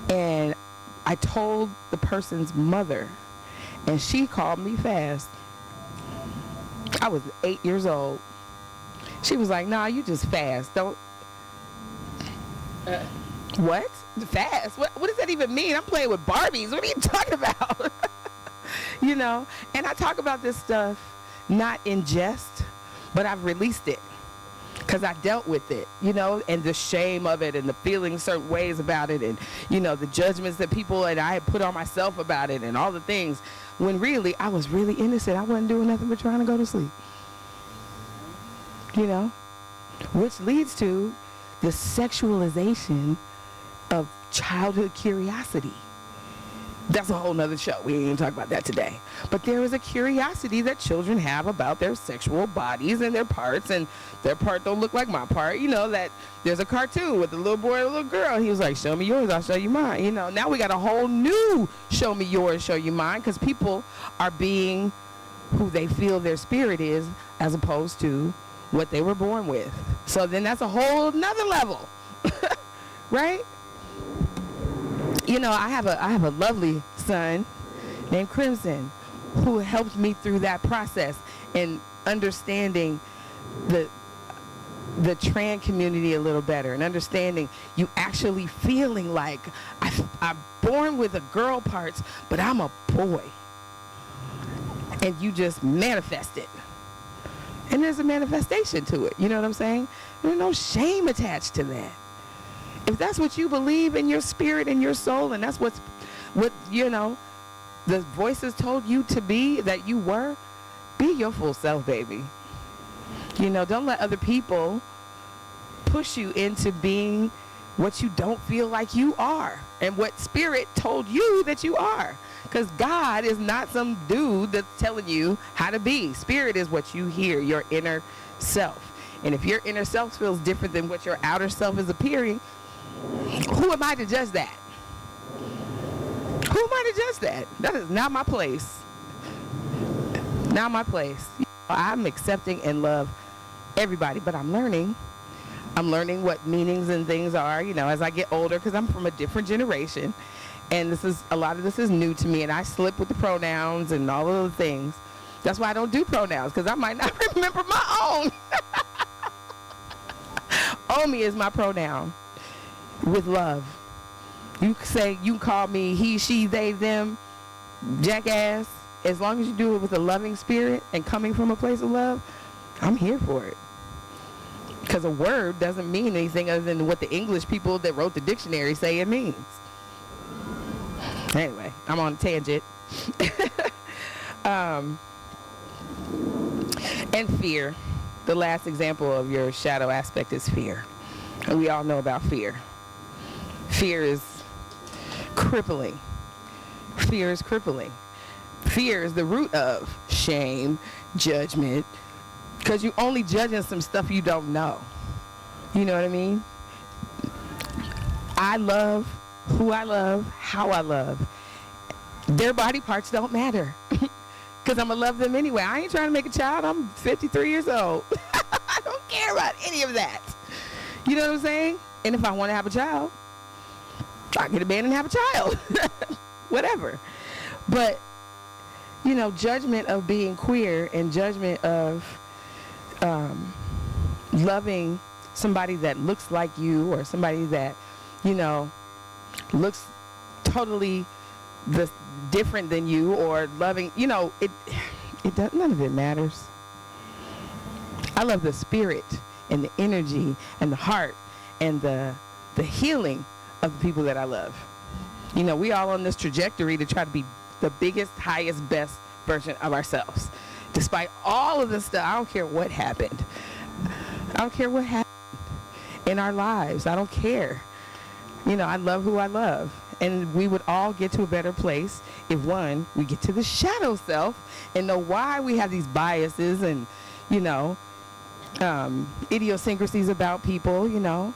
And I told the person's mother, and she called me fast. I was 8 years old. She was like, nah, you just fast. Don't. What? Fast? What does that even mean? I'm playing with Barbies. What are you talking about? And I talk about this stuff not in jest, but I've released it because I dealt with it, and the shame of it, and the feeling certain ways about it, and, the judgments that people and I had put on myself about it, and all the things, when really I was really innocent. I wasn't doing nothing but trying to go to sleep, which leads to the sexualization of childhood curiosity. That's a whole nother show. We ain't even talk about that today. But there is a curiosity that children have about their sexual bodies and their parts, and their part don't look like my part. You know, that there's a cartoon with a little boy and a little girl. And he was like, show me yours, I'll show you mine. You know, now we got a whole new show me yours, show you mine, because people are being who they feel their spirit is as opposed to what they were born with. So then that's a whole nother level, right? You know, I have a lovely son named Crimson who helped me through that process and understanding the trans community a little better, and understanding you actually feeling like I'm born with a girl parts, but I'm a boy, and you just manifest it. And there's a manifestation to it. You know what I'm saying? There's no shame attached to that. If that's what you believe in your spirit and your soul, and that's what you know, the voices told you to be, that you were, be your full self, baby. You know, don't let other people push you into being what you don't feel like you are, and what spirit told you that you are. Because God is not some dude that's telling you how to be. Spirit is what you hear, your inner self. And if your inner self feels different than what your outer self is appearing, who am I to judge that? Who am I to judge that? That is not my place. Not my place. I'm accepting and love everybody, but I'm learning. I'm learning what meanings and things are, you know, as I get older, because I'm from a different generation. And a lot of this is new to me, and I slip with the pronouns and all of the things. That's why I don't do pronouns, because I might not remember my own. Omi is my pronoun. With love. You can call me he, she, they, them, jackass. As long as you do it with a loving spirit and coming from a place of love, I'm here for it. Because a word doesn't mean anything other than what the English people that wrote the dictionary say it means. Anyway, I'm on a tangent. And fear. The last example of your shadow aspect is fear. And we all know about fear. Fear is crippling. Fear is crippling. Fear is the root of shame, judgment, because you're only judging some stuff you don't know. You know what I mean? I love who I love, how I love. Their body parts don't matter, because I'm going to love them anyway. I ain't trying to make a child. I'm 53 years old. I don't care about any of that. You know what I'm saying? And if I want to have a child, I get a man and have a child. Whatever. But, you know, judgment of being queer and judgment of loving somebody that looks like you, or somebody that, you know, looks totally different than you, or loving, you know, it doesn't, none of it matters. I love the spirit and the energy and the heart and the healing of the people that I love. You know, we all on this trajectory to try to be the biggest, highest, best version of ourselves. Despite all of this stuff, I don't care what happened. I don't care what happened in our lives. I don't care. You know, I love who I love. And we would all get to a better place if, one, we get to the shadow self and know why we have these biases and, you know, idiosyncrasies about people, you know,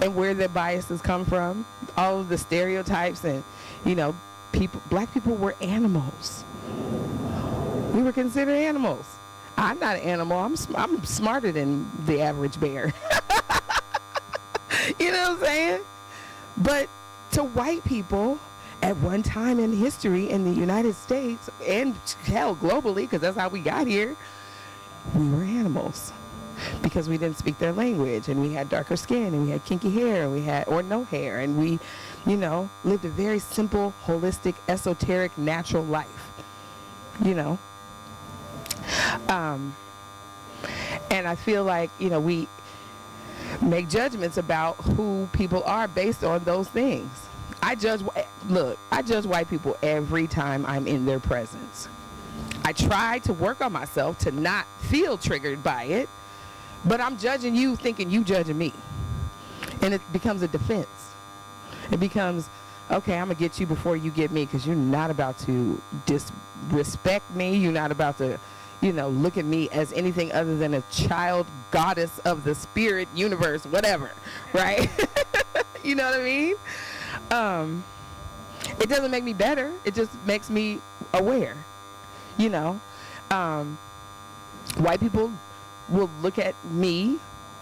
and where their biases come from, all of the stereotypes. And, you know, black people were animals. We were considered animals. I'm not an animal. I'm smarter than the average bear. You know what I'm saying? But to white people, at one time in history in the United States, and hell, globally, because that's how we got here, we were animals. Because we didn't speak their language, and we had darker skin, and we had kinky hair, and we had, or no hair, and we, you know, lived a very simple, holistic, esoteric, natural life. You know? And I feel like, you know, we make judgments about who people are based on those things. I judge white people every time I'm in their presence. I try to work on myself to not feel triggered by it, but I'm judging you thinking you judging me. And it becomes a defense. It becomes okay, I'm gonna get you before you get me, because you're not about to disrespect me. You're not about to, look at me as anything other than a child goddess of the spirit universe, whatever, right? You know what I mean? It doesn't make me better. It just makes me aware, White people will look at me,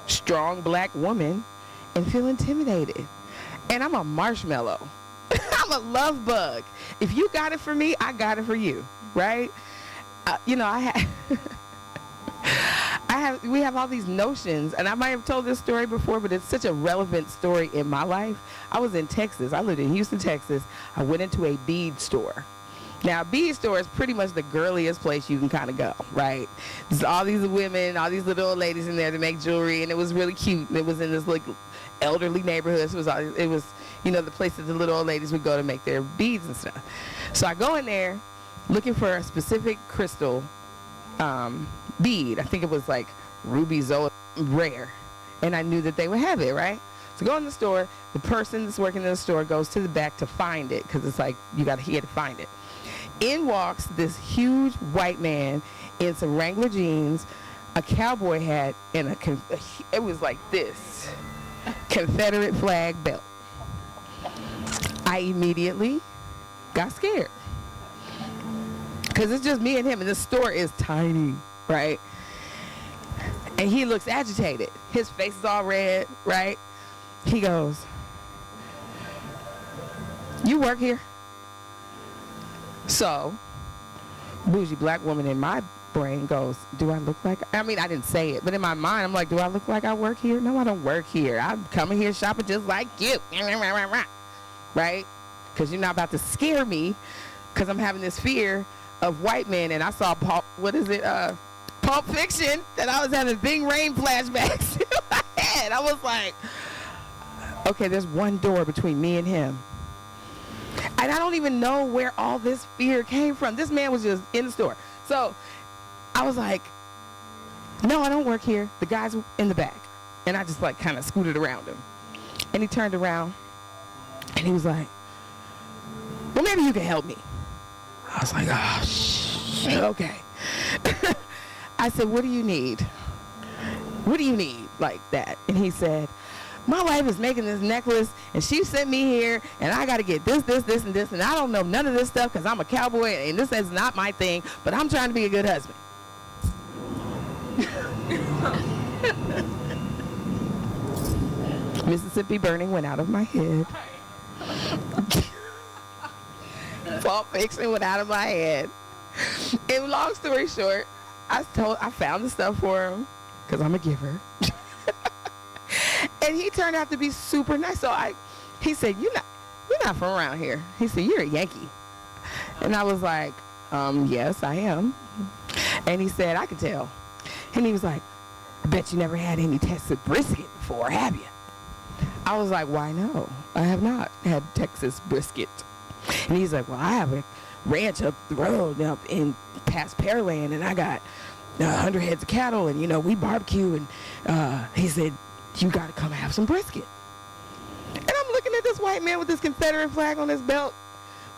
strong black woman, and feel intimidated. And I'm a marshmallow. I'm a love bug. If you got it for me, I got it for you, right? We have all these notions, and I might have told this story before, but it's such a relevant story in my life. I was in Texas. I lived in Houston, Texas. I went into a bead store. Now, a bead store is pretty much the girliest place you can kind of go, right? There's all these women, all these little old ladies in there to make jewelry, and it was really cute. And it was in this like elderly neighborhood. So it was the place that the little old ladies would go to make their beads and stuff. So I go in there looking for a specific crystal bead. I think it was like ruby zoe rare, and I knew that they would have it, right? So go in the store. The person that's working in the store goes to the back to find it, because it's like he had to find it. In walks this huge white man in some Wrangler jeans, a cowboy hat, and it was like this Confederate flag belt. I immediately got scared, because it's just me and him, and the store is tiny, right? And he looks agitated. His face is all red, right? He goes, "You work here?" So, bougie black woman in my brain goes, do I look like, I didn't say it, but in my mind, I'm like, do I look like I work here? No, I don't work here. I'm coming here shopping just like you. Right? Because you're not about to scare me, because I'm having this fear of white men. And I saw Pulp Fiction, that I was having Bing Rain flashbacks in my head. I was like, okay, there's one door between me and him. And I don't even know where all this fear came from. This man was just in the store. So I was like, no, I don't work here. The guy's in the back. And I just like kind of scooted around him. And he turned around and he was like, well, maybe you can help me. I was like, oh, okay. I said, what do you need? What do you need like that? And he said, my wife is making this necklace, and she sent me here, and I got to get this, and this, and I don't know none of this stuff because I'm a cowboy, and this is not my thing, but I'm trying to be a good husband. Mississippi Burning went out of my head. Pulp Fiction went out of my head. And long story short, I found the stuff for him, because I'm a giver. And he turned out to be super nice. So he said, you're not from around here. He said, you're a Yankee. And I was like, yes, I am. And he said, I could tell. And he was like, I bet you never had any Texas brisket before, have you? I was like, why no? I have not had Texas brisket. And he's like, well, I have a ranch up the road up in past Pearland, and I got 100 heads of cattle, and, we barbecue. And he said, you got to come have some brisket. And I'm looking at this white man with this Confederate flag on his belt,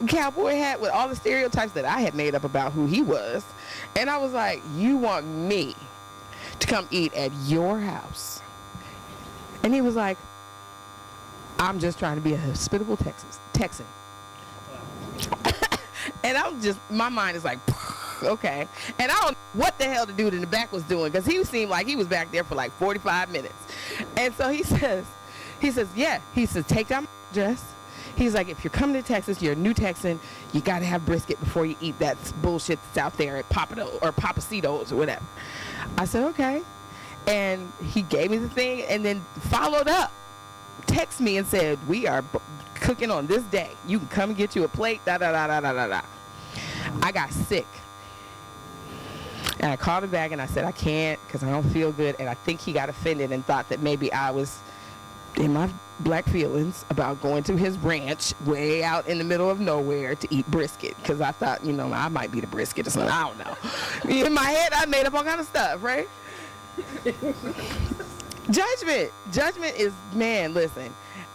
cowboy hat, with all the stereotypes that I had made up about who he was. And I was like, you want me to come eat at your house? And he was like, I'm just trying to be a hospitable Texan. And my mind is like, okay. And I don't know what the hell the dude in the back was doing, because he seemed like he was back there for like 45 minutes. And so he says, yeah. He says, take down my address. He's like, if you're coming to Texas, you're a new Texan, you got to have brisket before you eat that bullshit that's out there at Papacitos or whatever. I said, okay. And he gave me the thing and then followed up, text me and said, we are cooking on this day. You can come and get you a plate, da-da-da-da-da-da-da. I got sick. And I called him back and I said, I can't because I don't feel good. And I think he got offended and thought that maybe I was in my black feelings about going to his ranch way out in the middle of nowhere to eat brisket. Because I thought, I might be the brisket or something. I don't know. In my head, I made up all kind of stuff, right? Judgment is, man, listen.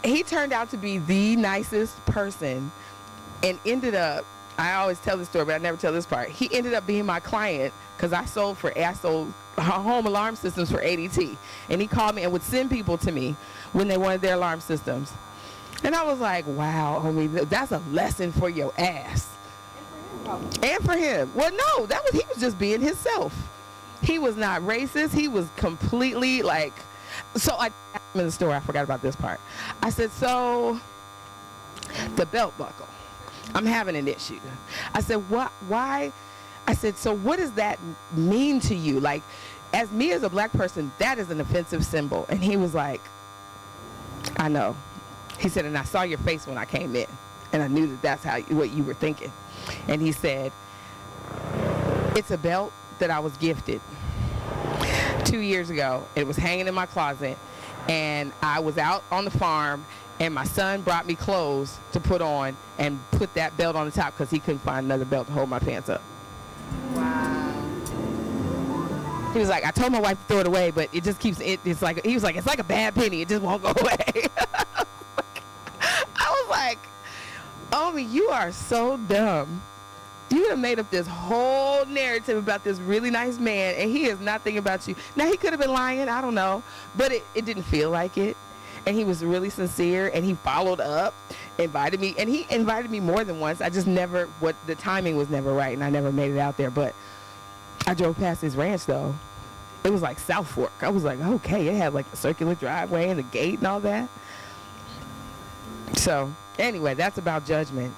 he turned out to be the nicest person and ended up, I always tell this story, but I never tell this part. He ended up being my client because I sold home alarm systems for ADT. And he called me and would send people to me when they wanted their alarm systems. And I was like, wow, homie, that's a lesson for your ass. And for him. Well, no, he was just being himself. He was not racist. He was completely like, so I asked him in the store, I forgot about this part. I said, so the belt buckle, I'm having an issue. I said, why? I said, so what does that mean to you? Like, as me as a black person, that is an offensive symbol. And he was like, I know. He said, and I saw your face when I came in, and I knew that that's what you were thinking. And he said, it's a belt that I was gifted 2 years ago. It was hanging in my closet, and I was out on the farm, and my son brought me clothes to put on and put that belt on the top because he couldn't find another belt to hold my pants up. Wow. He was like, I told my wife to throw it away, but it just keeps, it's like, he was like, it's like a bad penny. It just won't go away. I was like, Omi, you are so dumb. You have made up this whole narrative about this really nice man, and he is not thinking about you. Now, he could have been lying, I don't know, but it didn't feel like it. And he was really sincere, and he followed up, invited me, and he invited me more than once. I just never, the timing was never right, and I never made it out there. But I drove past his ranch, though. It was like South Fork. I was like, okay, it had like a circular driveway and a gate and all that. So anyway, that's about judgment.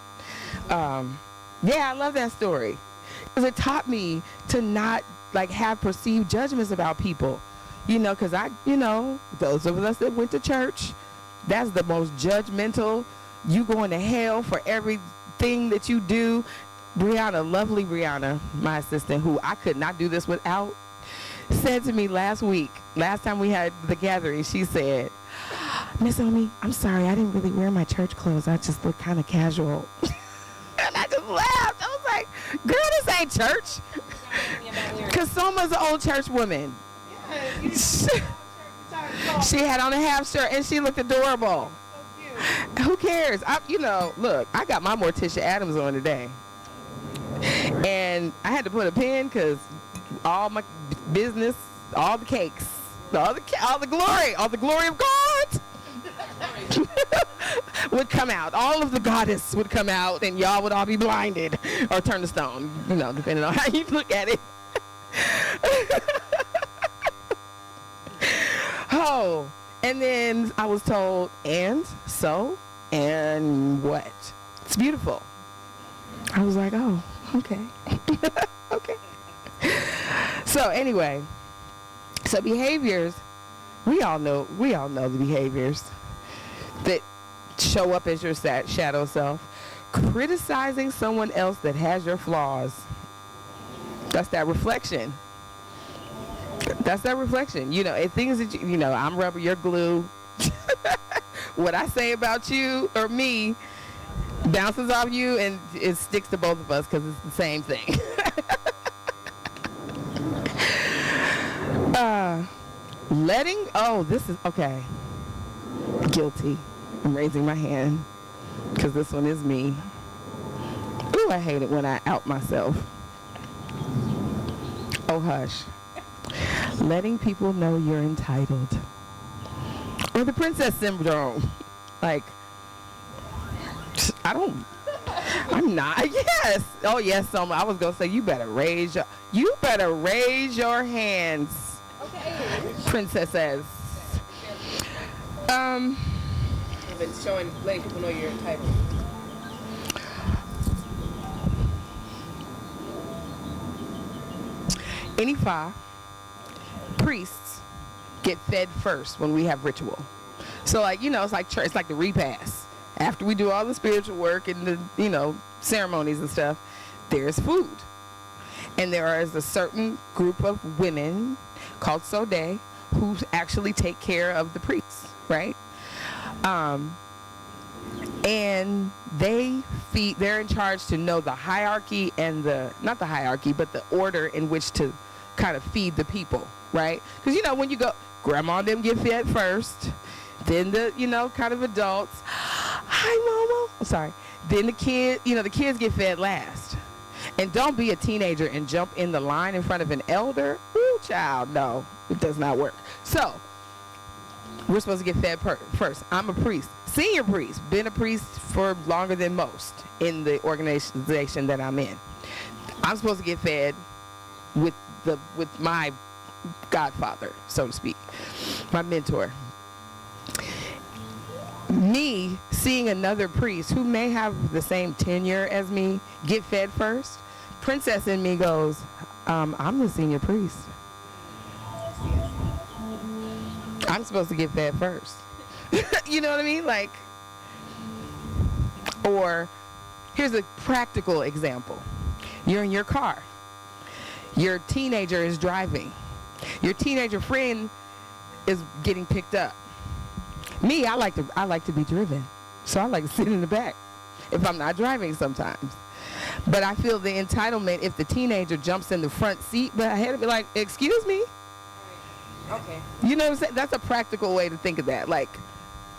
Yeah, I love that story because it taught me to not like have perceived judgments about people. Because those of us that went to church, that's the most judgmental. You going to hell for everything that you do. Brianna, lovely Brianna, my assistant, who I could not do this without, said to me last time we had the gathering, she said, Miss Omi, I'm sorry, I didn't really wear my church clothes. I just look kind of casual. And I just laughed. I was like, girl, this ain't church. Because Soma's an old church woman. She had on a half shirt and she looked adorable. Who cares? Look, I got my Morticia Adams on today. And I had to put a pin because all my business, all the cakes, all the glory of God would come out. All of the goddess would come out and y'all would all be blinded or turn to stone, depending on how you look at it. Oh, and then I was told, and what? It's beautiful. I was like, oh, okay. Okay. So anyway, behaviors, we all know the behaviors that show up as your shadow self. Criticizing someone else that has your flaws. That's that reflection. Things that I'm rubber, you're glue. What I say about you or me bounces off you and it sticks to both of us because it's the same thing. This is okay. Guilty. I'm raising my hand because this one is me. Ooh, I hate it when I out myself. Oh, hush. Letting people know you're entitled. Or the princess syndrome. Like, I'm not. Yes. Oh, yes, Soma. I was going to say, you better raise your hands. Okay. Princess says. It's letting people know you're entitled. Any priests get fed first when we have ritual. So it's like church, it's like the repast. After we do all the spiritual work and the, ceremonies and stuff, there's food. And there is a certain group of women called Sode who actually take care of the priests, right? And they're in charge to know the hierarchy and not the hierarchy, but the order in which to kind of feed the people, right? Because when you go, grandma and them get fed first, then the, kind of adults. Hi, mama. I'm sorry. Then the kids get fed last. And don't be a teenager and jump in the line in front of an elder. Ooh, child, no, it does not work. So, we're supposed to get fed first. I'm a priest, senior priest, been a priest for longer than most in the organization that I'm in. I'm supposed to get fed with my godfather, so to speak, my mentor. Me seeing another priest who may have the same tenure as me get fed first, princess in me goes, I'm the senior priest. I'm supposed to get fed first. You know what I mean? Like, or here's a practical example. You're in your car. Your teenager is driving. Your teenager friend is getting picked up. Me, I like to be driven. So I like to sit in the back if I'm not driving sometimes. But I feel the entitlement if the teenager jumps in the front seat, but I had to be like, excuse me. Okay. You know what I'm saying? That's a practical way to think of that. Like,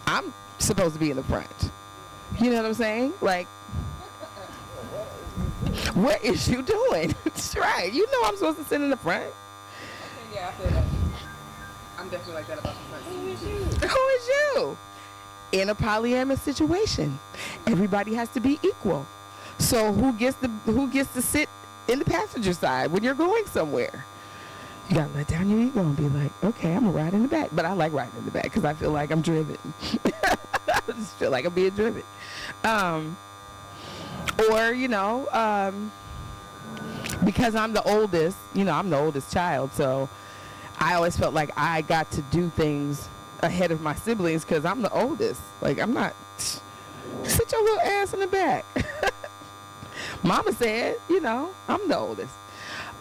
I'm supposed to be in the front. You know what I'm saying? Like, what is you doing? That's right. You know I'm supposed to sit in the front. Okay, yeah, I feel that. I'm definitely like that about the front seat. Who is you? In a polyamorous situation, everybody has to be equal. So who gets to sit in the passenger side when you're going somewhere? You gotta let down your ego and be like, okay, I'm gonna ride in the back. But I like riding in the back because I feel like I'm driven. I just feel like I'm being driven. Because I'm the oldest, I'm the oldest child, so I always felt like I got to do things ahead of my siblings because I'm the oldest. Like, I'm not, sit your little ass in the back. Mama said, I'm the oldest.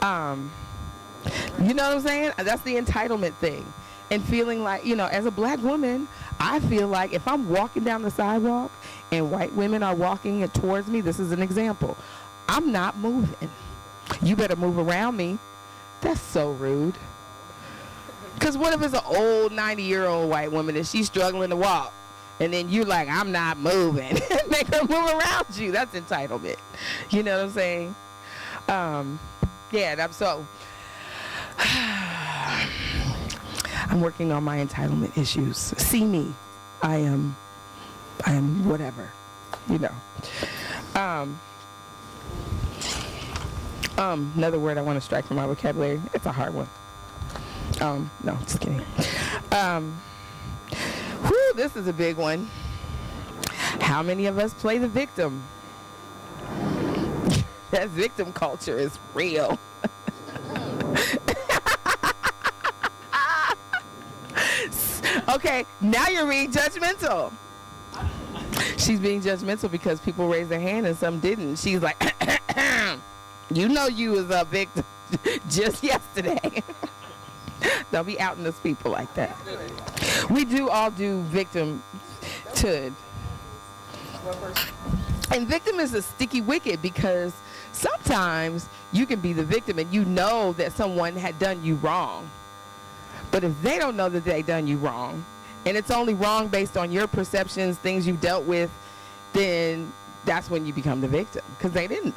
You know what I'm saying? That's the entitlement thing. And feeling like, as a black woman, I feel like if I'm walking down the sidewalk and white women are walking towards me, this is an example, I'm not moving. You better move around me. That's so rude. Because what if it's an old 90-year-old white woman and she's struggling to walk? And then you're like, I'm not moving. Make her move around you. That's entitlement. You know what I'm saying? I'm working on my entitlement issues. See me. I am whatever. Another word I want to strike from my vocabulary. It's a hard one. No, just kidding. This is a big one. How many of us play the victim? That victim culture is real. Okay, now you're being judgmental. She's being judgmental because people raised their hand and some didn't. She's like, you was a victim just yesterday. Don't be outing us people like that. We do all do victimhood. And victim is a sticky wicket because sometimes you can be the victim and you know that someone had done you wrong. But if they don't know that they done you wrong, and it's only wrong based on your perceptions, things you've dealt with, then that's when you become the victim. Because they didn't,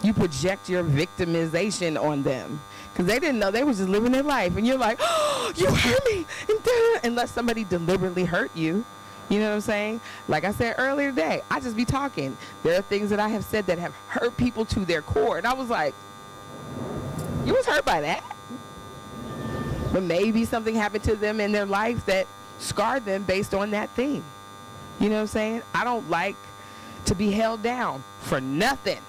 you project your victimization on them. Because they didn't know, they was just living their life. And you're like, oh, you hurt me. Unless somebody deliberately hurt you. You know what I'm saying? Like I said earlier today, I just be talking. There are things that I have said that have hurt people to their core. And I was like, you was hurt by that? But maybe something happened to them in their life that scarred them based on that thing. You know what I'm saying? I don't like to be held down for nothing.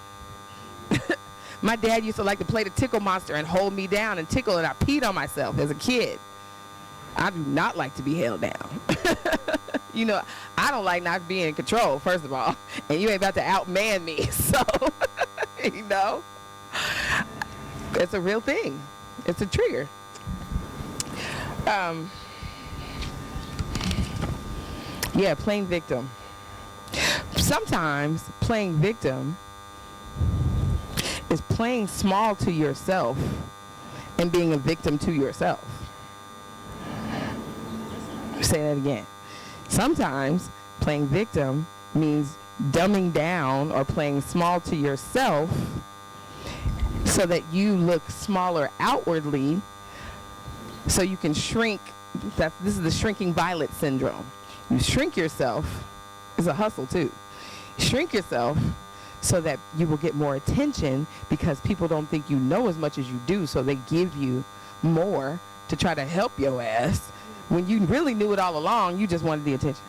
My dad used to like to play the tickle monster and hold me down and tickle, and I peed on myself as a kid. I do not like to be held down. I don't like not being in control, first of all. And you ain't about to outman me. So, it's a real thing. It's a trigger. Playing victim. Sometimes playing victim is playing small to yourself and being a victim to yourself. Say that again. Sometimes playing victim means dumbing down or playing small to yourself so that you look smaller outwardly, so you can shrink. This is the shrinking violet syndrome. You shrink yourself. It's a hustle too. Shrink yourself so that you will get more attention, because people don't think you know as much as you do, so they give you more to try to help your ass when you really knew it all along. You just wanted the attention.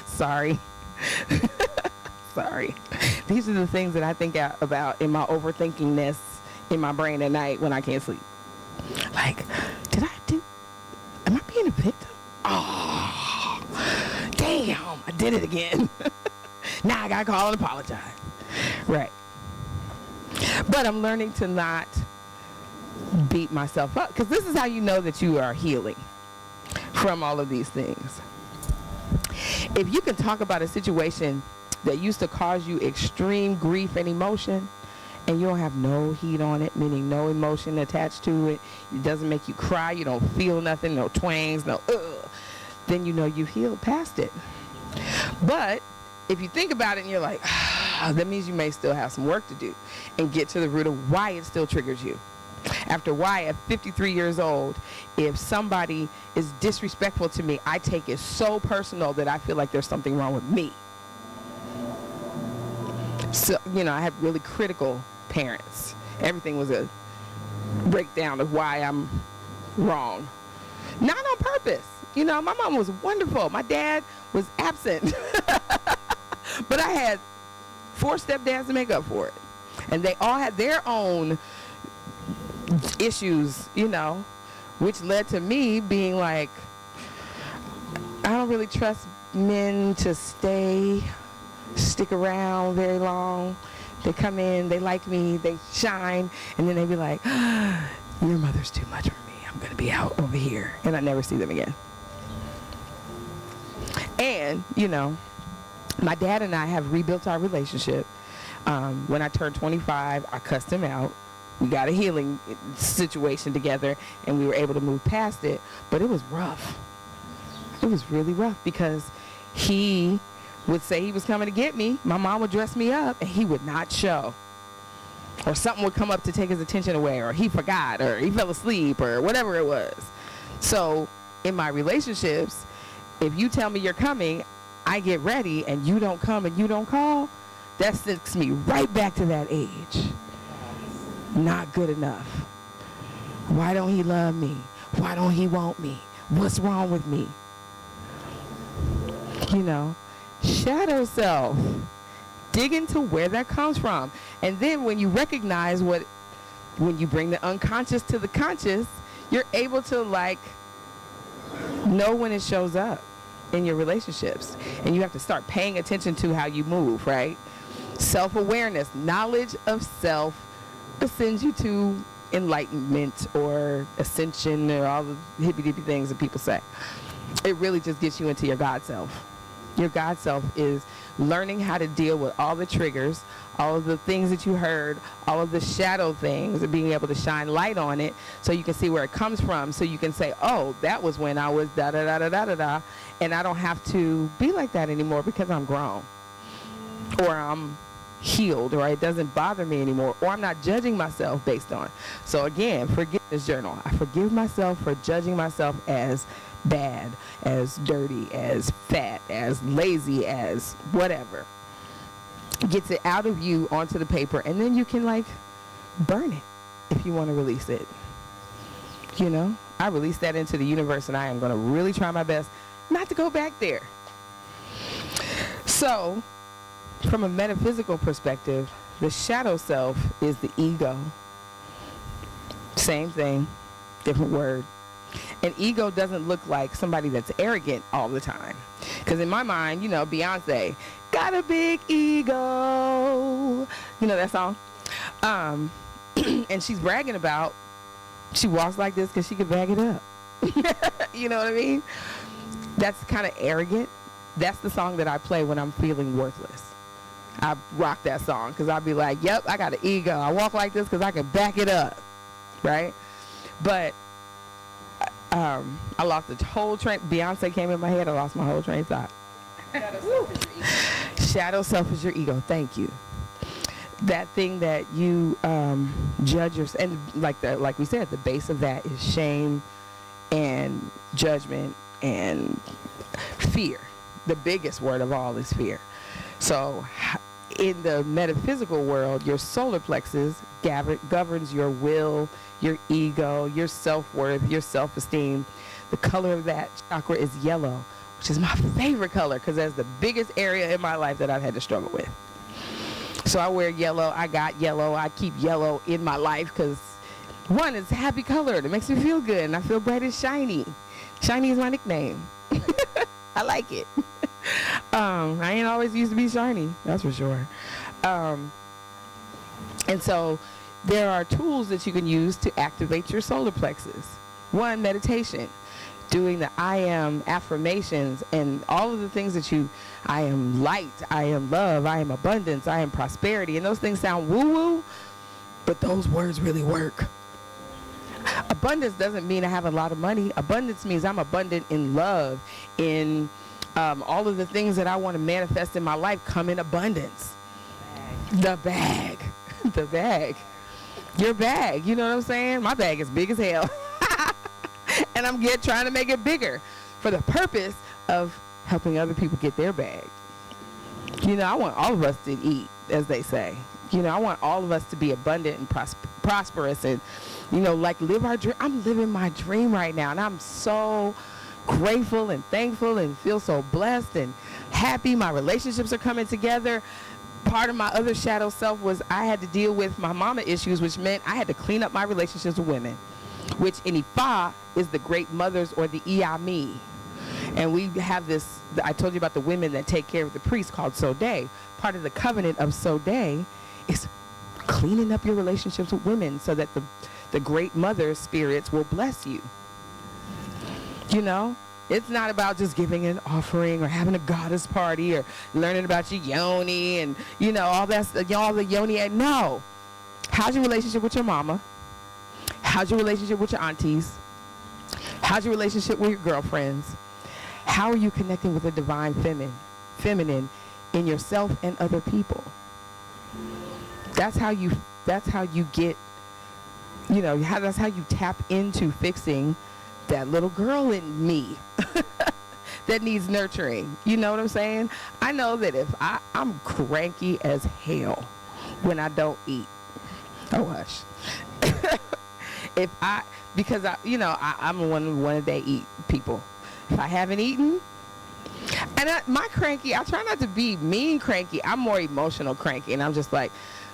Sorry. Sorry. These are the things that I think about in my overthinkingness in my brain at night when I can't sleep. Like, am I being a victim? Oh, damn, I did it again. Now I gotta call and apologize. Right. But I'm learning to not beat myself up, because this is how you know that you are healing from all of these things. If you can talk about a situation that used to cause you extreme grief and emotion, and you don't have no heat on it, meaning no emotion attached to it, it doesn't make you cry, you don't feel nothing, no twangs, no then you know you've healed past it. But if you think about it and you're like, that means you may still have some work to do and get to the root of why it still triggers you. After why, at 53 years old, if somebody is disrespectful to me, I take it so personal that I feel like there's something wrong with me. So, I had really critical parents. Everything was a breakdown of why I'm wrong. Not on purpose. My mom was wonderful. My dad was absent. But I had 4 stepdads to make up for it. And they all had their own issues, which led to me being like, I don't really trust men to stick around very long. They come in, they like me, they shine, and then they be like, your mother's too much for me. I'm going to be out over here. And I never see them again. And, my dad and I have rebuilt our relationship. When I turned 25, I cussed him out. We got a healing situation together, and we were able to move past it. But it was rough. It was really rough, because he would say he was coming to get me. My mom would dress me up, and he would not show. Or something would come up to take his attention away, or he forgot, or he fell asleep, or whatever it was. So in my relationships, if you tell me you're coming, I get ready, and you don't come and you don't call, that sends me right back to that age. Not good enough. Why don't he love me? Why don't he want me? What's wrong with me? Shadow self. Dig into where that comes from. And then when you recognize when you bring the unconscious to the conscious, you're able to know when it shows up in your relationships. And you have to start paying attention to how you move, right? Self-awareness, knowledge of self sends you to enlightenment or ascension or all the hippy-dippy things that people say. It really just gets you into your God self. Your God self is learning how to deal with all the triggers, all of the things that you heard, all of the shadow things, and being able to shine light on it so you can see where it comes from, so you can say, oh, that was when I was da-da-da-da-da-da-da, and I don't have to be like that anymore because I'm grown, or I'm healed, or it doesn't bother me anymore, or I'm not judging myself based on. So again, forgiveness journal. I forgive myself for judging myself as bad, as dirty, as fat, as lazy, as whatever. Gets it out of you onto the paper, and then you can burn it if you want to release it. I release that into the universe, and I am going to really try my best not to go back there. So from a metaphysical perspective, the shadow self is the ego. Same thing, different word. And ego doesn't look like somebody that's arrogant all the time. Because in my mind, Beyonce, got a big ego. You know that song? And she's bragging about, she walks like this because she can bag it up. You know what I mean? That's kind of arrogant. That's the song that I play when I'm feeling worthless. I rock that song because I'll be like, yep, I got an ego. I walk like this because I can back it up. Right? But I lost the whole train. Beyonce came in my head. I lost my whole train of thought. Shadow self is your ego. Shadow self is your ego. Thank you. That thing that you judge yourself, and like we said, the base of that is shame and judgment and fear. The biggest word of all is fear. So in the metaphysical world, your solar plexus governs your will, your ego, your self-worth, your self-esteem. The color of that chakra is yellow, which is my favorite color because that's the biggest area in my life that I've had to struggle with. So I wear yellow. I got yellow. I keep yellow in my life because, one, it's a happy color. It makes me feel good, and I feel bright and shiny. Shiny is my nickname. I like it. I ain't always used to be shiny, that's for sure. And so there are tools that you can use to activate your solar plexus. One, meditation. Doing the I am affirmations and all of the things that I am light, I am love, I am abundance, I am prosperity. And those things sound woo-woo, but those words really work. Abundance doesn't mean I have a lot of money. Abundance means I'm abundant in love, in all of the things that I want to manifest in my life come in abundance. The bag. The bag. Your bag. You know what I'm saying? My bag is big as hell. And I'm trying to make it bigger for the purpose of helping other people get their bag. You know, I want all of us to eat, as they say. You know, I want all of us to be abundant and prosperous and, you know, like live our dream. I'm living my dream right now, and I'm so grateful and thankful and feel so blessed and happy. My relationships are coming together. Part of my other shadow self was I had to deal with my mama issues, which meant I had to clean up my relationships with women, which in Ifa is the great mothers or the Iyami. And we have this, I told you about the women that take care of the priest called Sode. Part of the covenant of Sode is cleaning up your relationships with women so that the great mother spirits will bless you. You know, it's not about just giving an offering or having a goddess party or learning about your yoni and, you know, all the yoni. No. How's your relationship with your mama? How's your relationship with your aunties? How's your relationship with your girlfriends? How are you connecting with the divine feminine in yourself and other people? That's how you get, you know, that's how you tap into fixing that little girl in me that needs nurturing. You know what I'm saying? I know that if I'm cranky as hell when I don't eat. Oh, hush. Because I'm one a day eat people. If I haven't eaten, and my cranky, I try not to be mean cranky. I'm more emotional cranky, and I'm just like,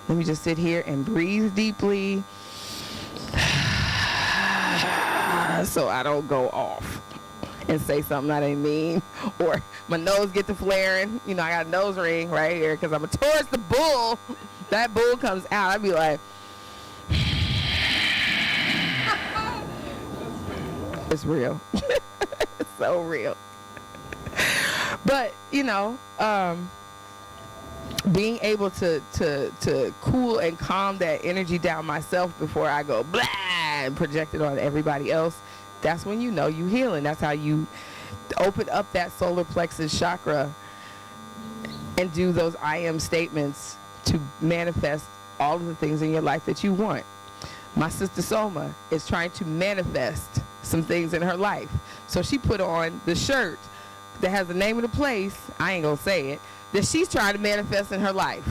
let me just sit here and breathe deeply so I don't go off and say something I didn't mean, or my nose get to flaring. You know, I got a nose ring right here because I'm towards the bull. That bull comes out, I'd be like, it's real. It's so real. But, you know, being able to cool and calm that energy down myself before I go blah and project it on everybody else, that's when you know you healing. That's how you open up that solar plexus chakra and do those I am statements to manifest all of the things in your life that you want. My sister Soma is trying to manifest some things in her life. So she put on the shirt that has the name of the place, I ain't gonna say it, that she's trying to manifest in her life.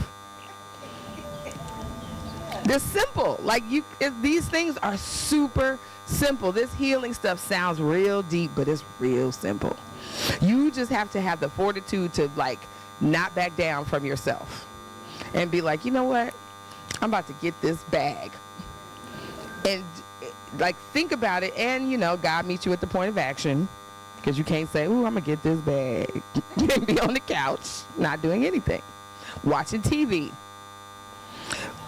They're simple. Like these things are super simple. This healing stuff sounds real deep, but it's real simple. You just have to have the fortitude to like not back down from yourself and be like, you know what? I'm about to get this bag. And like think about it, and you know, God meets you at the point of action, because you can't say, ooh, I'm gonna get this bag. You can be on the couch not doing anything, watching TV,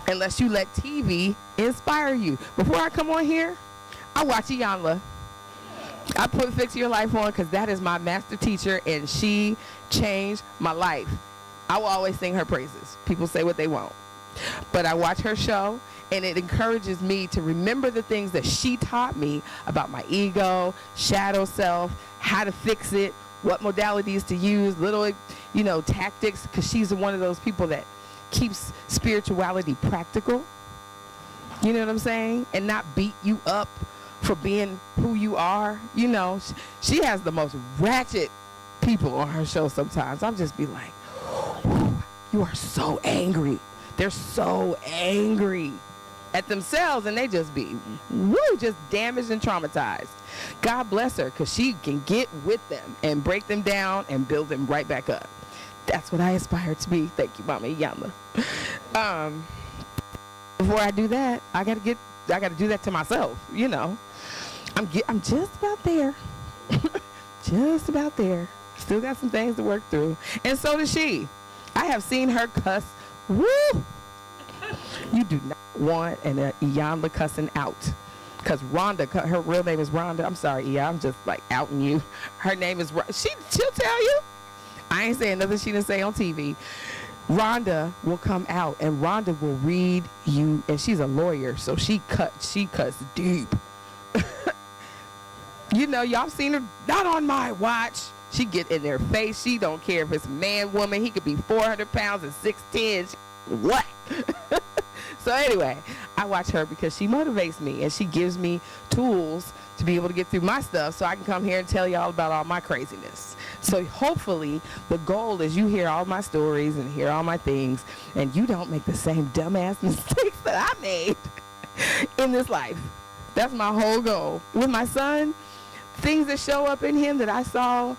unless you let TV inspire you. Before I come on here, I watch Iyanla. I put Fix Your Life on because that is my master teacher, and she changed my life. I will always sing her praises. People say what they want. But I watch her show, and it encourages me to remember the things that she taught me about my ego, shadow self, how to fix it, what modalities to use, little, tactics, because she's one of those people that keeps spirituality practical. You know what I'm saying? And not beat you up for being who you are. She has the most ratchet people on her show sometimes. I'll just be like, you are so angry. They're so angry at themselves, and they just be, just damaged and traumatized. God bless her, because she can get with them and break them down and build them right back up. That's what I aspire to be. Thank you, Mama Iyana. Before I do that, I gotta do that to myself. I'm just about there. Just about there. Still got some things to work through, and so does she. I have seen her cuss. Woo! You do not want an Iyana cussing out. Because Rhonda, her real name is Rhonda. I'm sorry, Iya, I'm just like outing you. Her name is, she'll tell you. I ain't saying nothing she didn't say on TV. Rhonda will come out, and Rhonda will read you, and she's a lawyer, so she cuts deep. Y'all seen her, not on my watch. She get in their face. She don't care if it's man, woman. He could be 400 pounds and 6'10". What? So anyway, I watch her because she motivates me, and she gives me tools to be able to get through my stuff, so I can come here and tell y'all about all my craziness. So hopefully the goal is you hear all my stories and hear all my things, and you don't make the same dumbass mistakes that I made in this life. That's my whole goal. With my son, things that show up in him that I saw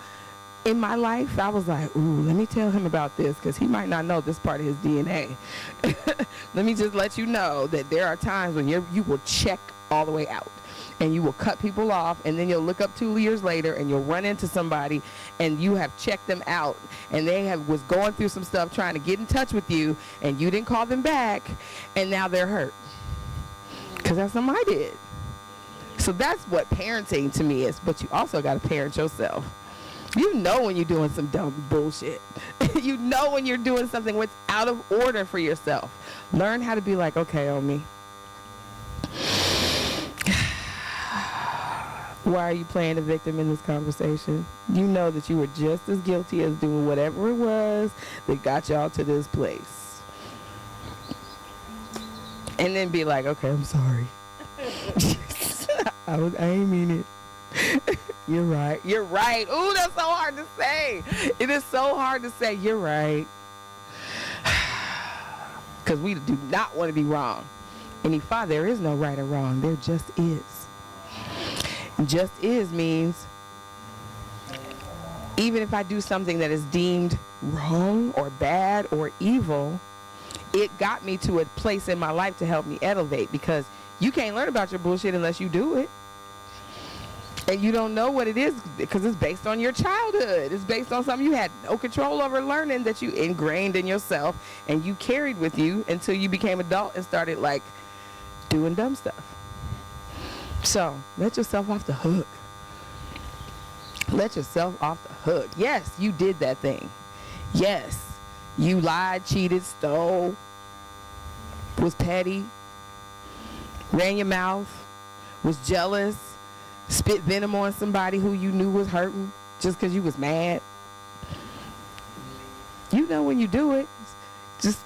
in my life, I was like, ooh, let me tell him about this, because he might not know this part of his DNA. Let me just let you know that there are times when you will check all the way out, and you will cut people off, and then you'll look up 2 years later and you'll run into somebody and you have checked them out, and they was going through some stuff trying to get in touch with you, and you didn't call them back, and now they're hurt because that's something I did. So that's what parenting to me is. But you also got to parent yourself. You know when you're doing some dumb bullshit. You know when you're doing something that's out of order for yourself. Learn how to be like, okay, Omi, why are you playing the victim in this conversation? You know that you were just as guilty as doing whatever it was that got y'all to this place. And then be like, okay, I'm sorry. I ain't mean it. You're right. You're right. Ooh, that's so hard to say. It is so hard to say, you're right. Because we do not want to be wrong. And Ifa, there is no right or wrong. There just is. Just is means even if I do something that is deemed wrong or bad or evil, it got me to a place in my life to help me elevate, because you can't learn about your bullshit unless you do it. And you don't know what it is because it's based on your childhood. It's based on something you had no control over learning, that you ingrained in yourself and you carried with you until you became adult and started like doing dumb stuff. So let yourself off the hook. Let yourself off the hook. Yes, you did that thing. Yes, you lied, cheated, stole, was petty, ran your mouth, was jealous, spit venom on somebody who you knew was hurting just because you was mad. You know when you do it, just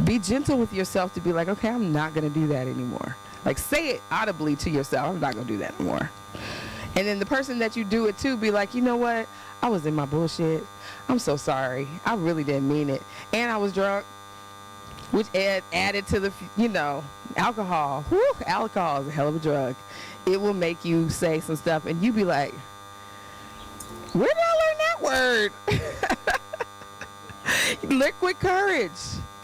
be gentle with yourself to be like, okay, I'm not going to do that anymore. Like, say it audibly to yourself, I'm not going to do that anymore. And then the person that you do it to, be like, you know what? I was in my bullshit. I'm so sorry. I really didn't mean it. And I was drunk, which added to the, alcohol. Whew, alcohol is a hell of a drug. It will make you say some stuff, and you be like, where did I learn that word? Liquid courage.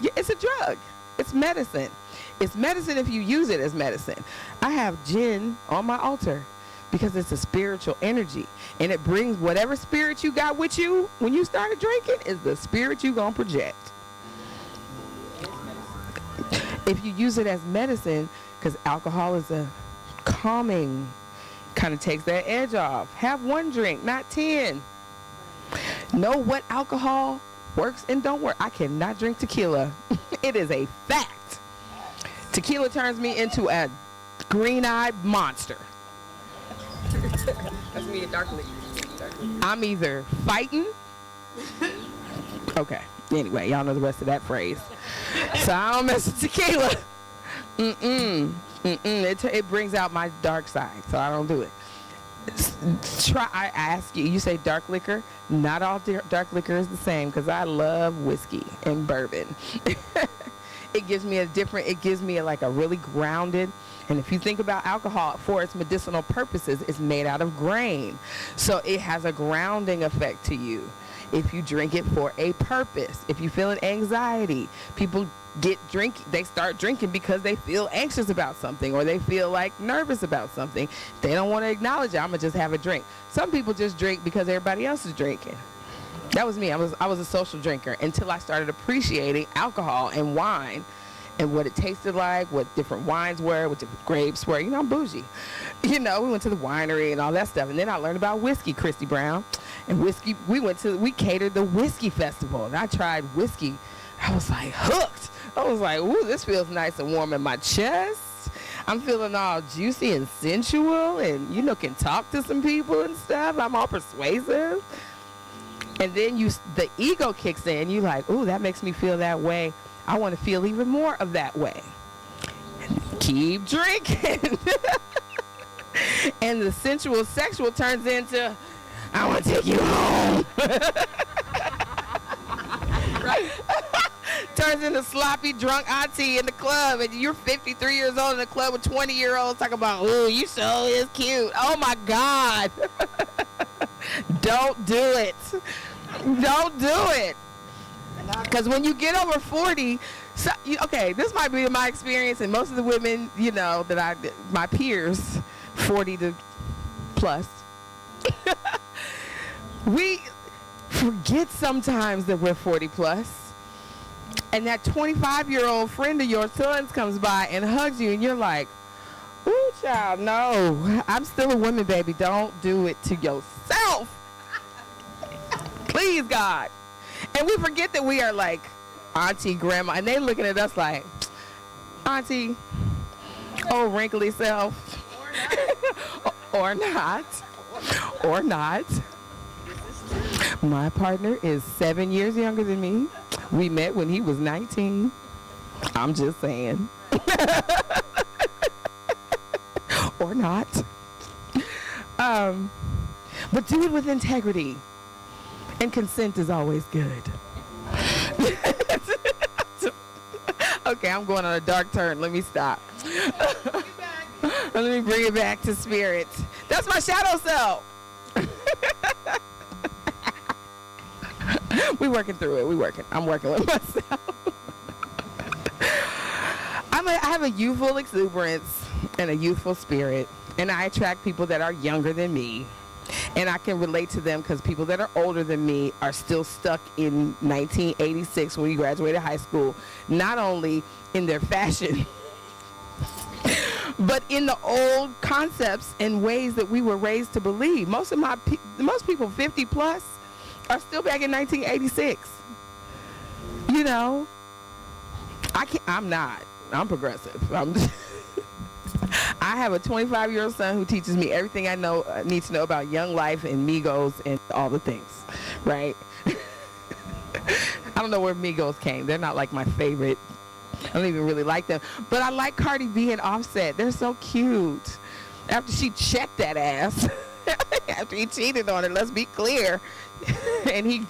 Yeah, it's a drug. It's medicine. It's medicine if you use it as medicine. I have gin on my altar because it's a spiritual energy, and it brings whatever spirit you got with you when you started drinking is the spirit you gonna project. If you use it as medicine, because alcohol is a calming, kind of takes that edge off. Have one drink, not 10. Know what alcohol works and don't work. I cannot drink tequila It is a fact. Tequila turns me into a green-eyed monster. That's me, a dark liquor. I'm either fighting. Okay. Anyway, y'all know the rest of that phrase. So I don't mess with tequila. It brings out my dark side, so I don't do it. I ask you, you say dark liquor. Not all dark liquor is the same, because I love whiskey and bourbon. It gives me like a really grounded, and if you think about alcohol for its medicinal purposes, it's made out of grain. So it has a grounding effect to you if you drink it for a purpose. If you feel an anxiety, people they start drinking because they feel anxious about something, or they feel like nervous about something. They don't want to acknowledge it. I'm gonna just have a drink. Some people just drink because everybody else is drinking. That was me. I was a social drinker until I started appreciating alcohol and wine and what it tasted like, what different wines were, what different grapes were. You know, I'm bougie. You know, we went to the winery and all that stuff. And then I learned about whiskey, Christy Brown. And whiskey, we catered the whiskey festival. And I tried whiskey. I was like hooked. I was like, ooh, this feels nice and warm in my chest. I'm feeling all juicy and sensual and, you know, can talk to some people and stuff. I'm all persuasive. And then the ego kicks in. You like, ooh, that makes me feel that way. I want to feel even more of that way. Keep drinking. And the sensual sexual turns into, I want to take you home. Right. Turns into sloppy drunk auntie in the club, and you're 53 years old in the club with 20-year-olds talking about, ooh, you so is cute. Oh my God. Don't do it. Don't do it. Because when you get over 40, okay, this might be my experience, and most of the women, you know, my peers, 40 to plus, we forget sometimes that we're 40 plus. And that 25-year-old friend of your son's comes by and hugs you, and you're like, ooh, child, no. I'm still a woman, baby. Don't do it to yourself. Please, God. And we forget that we are like auntie, grandma, and they looking at us like, auntie, oh, wrinkly self. Or not. Or not. My partner is 7 years younger than me. We met when he was 19. I'm just saying. Or not. But do it with integrity. And consent is always good. Okay, I'm going on a dark turn. Let me stop. Let me bring it back to spirit. That's my shadow self. We working through it. I'm working with myself. I have a youthful exuberance and a youthful spirit, and I attract people that are younger than me, and I can relate to them because people that are older than me are still stuck in 1986 when we graduated high school, not only in their fashion but in the old concepts and ways that we were raised to believe. Most people 50 plus are still back in 1986. You know, I'm not. I'm progressive. I have a 25-year-old son who teaches me everything I need to know about young life and Migos and all the things, right? I don't know where Migos came. They're not like my favorite. I don't even really like them. But I like Cardi B and Offset. They're so cute. After she checked that ass, after he cheated on her, let's be clear, and he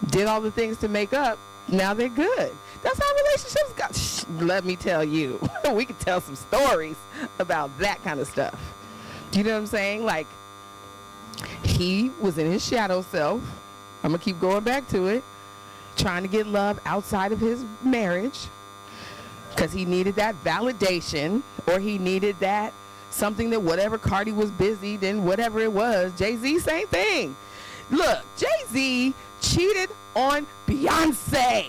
did all the things to make up, now they're good. That's how relationships go. Let me tell you, we could tell some stories about that kind of stuff. You know what I'm saying? Like, he was in his shadow self. I'm going to keep going back to it. Trying to get love outside of his marriage. Because he needed that validation. Or he needed that something that whatever Cardi was busy, then whatever it was. Jay-Z, same thing. Look, Jay-Z cheated on Beyonce.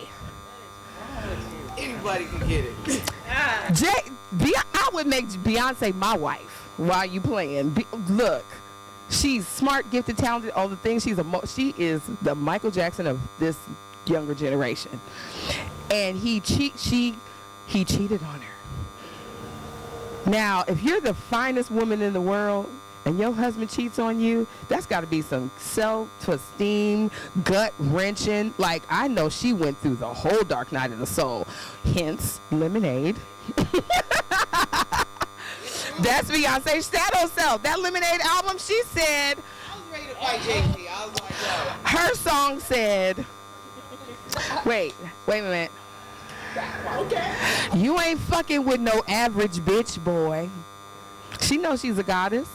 Anybody can get it. I would make Beyonce my wife while you playing. Look, she's smart, gifted, talented, all the things. She is the Michael Jackson of this younger generation. and he cheated on her. Now, if you're the finest woman in the world and your husband cheats on you, that's got to be some self-esteem, gut-wrenching. Like, I know she went through the whole dark night of the soul. Hence, Lemonade. That's Beyonce's shadow self. That Lemonade album, she said, I was ready to fight Jay-Z. I was like, yo. her song said, wait a minute. Okay. You ain't fucking with no average bitch, boy. She knows she's a goddess.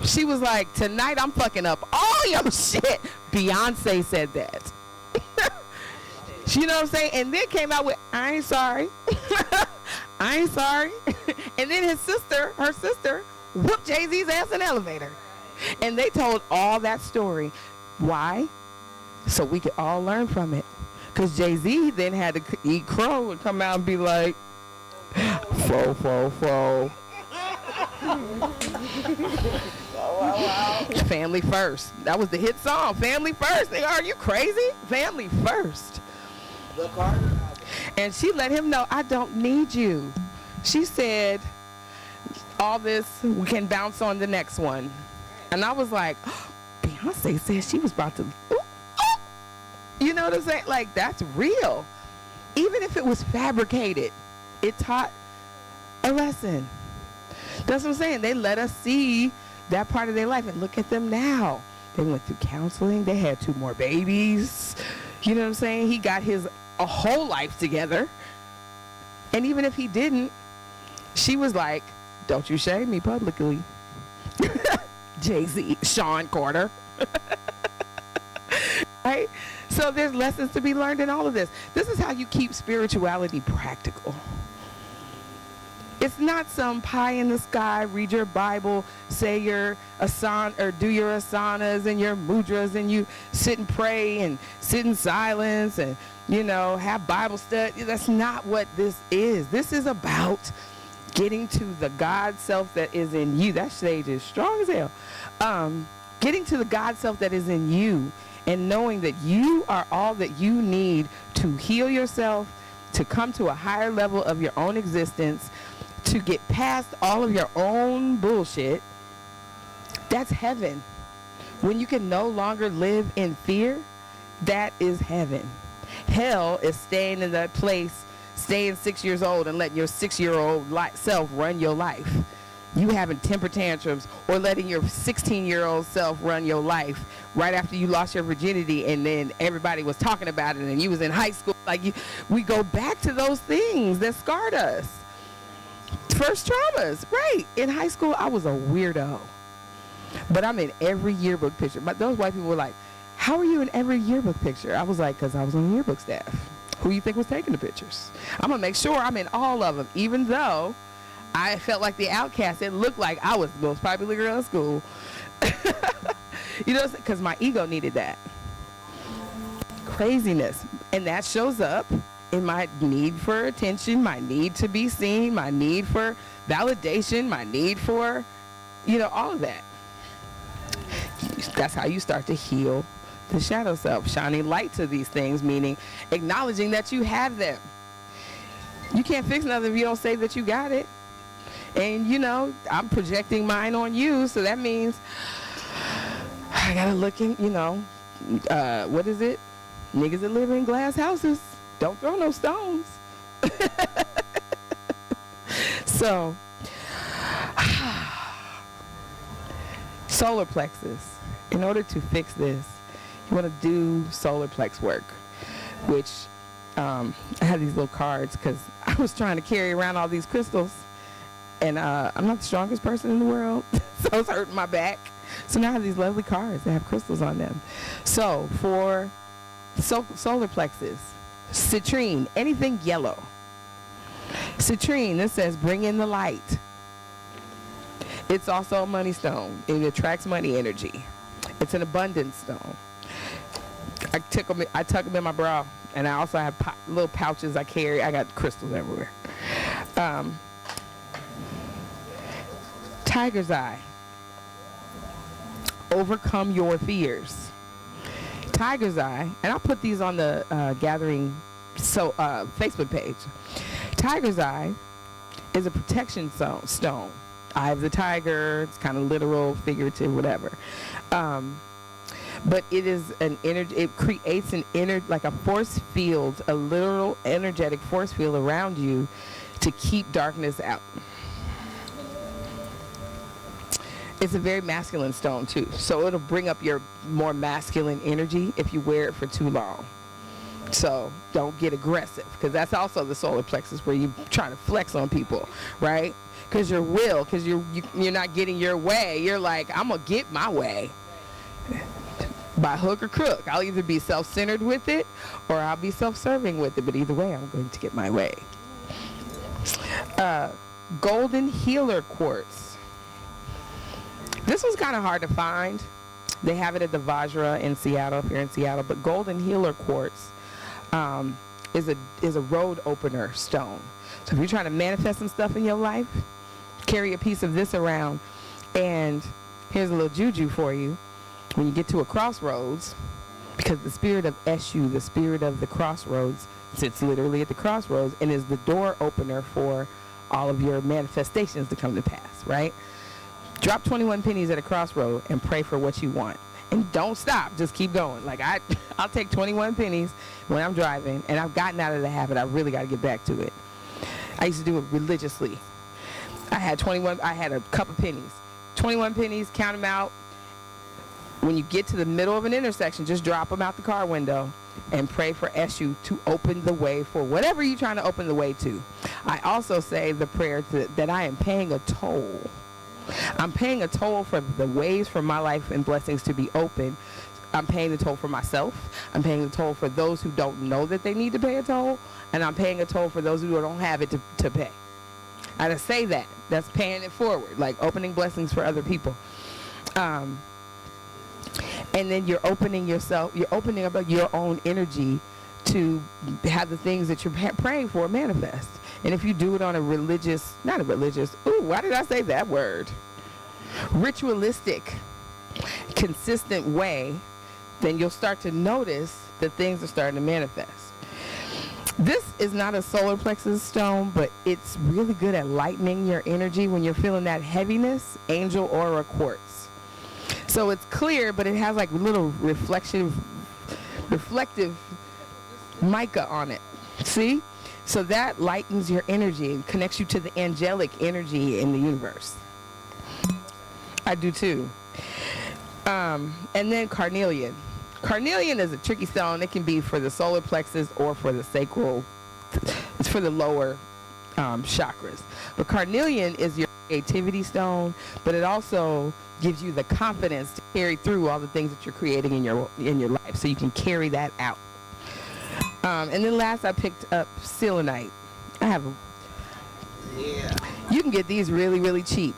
She was like, tonight I'm fucking up all your shit. Beyonce said that. You know what I'm saying? And then came out with, I ain't sorry. I ain't sorry. And then her sister, whooped Jay-Z's ass in the elevator. And they told all that story. Why? So we could all learn from it. Because Jay-Z then had to eat crow and come out and be like, fo, fo, fo. Family first. That was the hit song. Family first. Are you crazy? Family first. The Carter album. And she let him know, I don't need you. She said, all this, we can bounce on the next one. And I was like, oh, Beyonce said she was about to, ooh. You know what I'm saying? Like, that's real. Even if it was fabricated, it taught a lesson. That's what I'm saying. They let us see that part of their life, and look at them now. They went through counseling. They had 2 more babies. You know what I'm saying? He got a whole life together. And even if he didn't, she was like, don't you shame me publicly. Jay-Z, Sean Carter. Right? So there's lessons to be learned in all of this. This is how you keep spirituality practical. It's not some pie in the sky, read your Bible, say your asana, or do your asanas and your mudras, and you sit and pray and sit in silence and, you know, have Bible study. That's not what this is. This is about getting to the God self that is in you. That stage is strong as hell. Getting to the God self that is in you, and knowing that you are all that you need to heal yourself, to come to a higher level of your own existence, to get past all of your own bullshit. That's heaven. When you can no longer live in fear, that is heaven. Hell is staying in that place, staying 6 years old and letting your 6-year-old self run your life. You having temper tantrums, or letting your 16-year-old self run your life right after you lost your virginity, and then everybody was talking about it and you was in high school. We go back to those things that scarred us. First traumas, right? In high school, I was a weirdo. But I'm in every yearbook picture. But those white people were like, how are you in every yearbook picture? I was like, because I was on the yearbook staff. Who you think was taking the pictures? I'm going to make sure I'm in all of them, even though I felt like the outcast. It looked like I was the most popular girl in school. You know, because my ego needed that. Craziness. And that shows up in my need for attention, my need to be seen, my need for validation, my need for, you know, all of that. That's how you start to heal the shadow self, shining light to these things, meaning acknowledging that you have them. You can't fix nothing if you don't say that you got it. And, you know, I'm projecting mine on you, so that means I gotta look in, you know, what is it? Niggas that live in glass houses, don't throw no stones. So, solar plexus. In order to fix this, you want to do solar plex work, which I had these little cards because I was trying to carry around all these crystals, and I'm not the strongest person in the world, so I was hurting my back. So now I have these lovely cards that have crystals on them. So for solar plexus, citrine, anything yellow. Citrine, this says bring in the light. It's also a money stone. It attracts money energy. It's an abundance stone. I tuck them in my bra, and I also have little pouches I carry. I got crystals everywhere. Tiger's eye. Overcome your fears. Tiger's eye, and I'll put these on the gathering Facebook page. Tiger's eye is a protection stone. Eye of the tiger. It's kind of literal, figurative, whatever. But it is an energy. It creates like a force field, a literal energetic force field around you to keep darkness out. It's a very masculine stone too, so it'll bring up your more masculine energy if you wear it for too long. So don't get aggressive, because that's also the solar plexus where you're trying to flex on people, right? Because you're not getting your way. You're like, I'm gonna get my way by hook or crook. I'll either be self-centered with it or I'll be self-serving with it, but either way I'm going to get my way. Golden healer quartz. This one's kind of hard to find. They have it at the Vajra in Seattle, if you're in Seattle, but golden healer quartz is a road opener stone. So if you're trying to manifest some stuff in your life, carry a piece of this around. And here's a little juju for you. When you get to a crossroads, because the spirit of Eshu, the spirit of the crossroads, sits literally at the crossroads and is the door opener for all of your manifestations to come to pass, right? Drop 21 pennies at a crossroad and pray for what you want. And don't stop. Just keep going. Like I'll take 21 pennies when I'm driving, and I've gotten out of the habit. I really got to get back to it. I used to do it religiously. I had a cup of pennies. 21 pennies, count them out. When you get to the middle of an intersection, just drop them out the car window and pray for Eshu to open the way for whatever you're trying to open the way to. I also say the prayer that I am paying a toll. I'm paying a toll for the ways for my life and blessings to be open. I'm paying the toll for myself. I'm paying the toll for those who don't know that they need to pay a toll. And I'm paying a toll for those who don't have it to pay. And I say that's paying it forward, like opening blessings for other people. And then you're opening up your own energy to have the things that you're praying for manifest. And if you do it on why did I say that word? Ritualistic, consistent way, then you'll start to notice that things are starting to manifest. This is not a solar plexus stone, but it's really good at lightening your energy when you're feeling that heaviness. Angel aura quartz. So it's clear, but it has like little reflective mica on it. See? So that lightens your energy and connects you to the angelic energy in the universe. I do too. And then carnelian. Carnelian is a tricky stone. It can be for the solar plexus or for the sacral. It's for the lower chakras. But carnelian is your creativity stone, but it also gives you the confidence to carry through all the things that you're creating in your life, so you can carry that out. And then last I picked up selenite. I have them. Yeah. You can get these really, really cheap.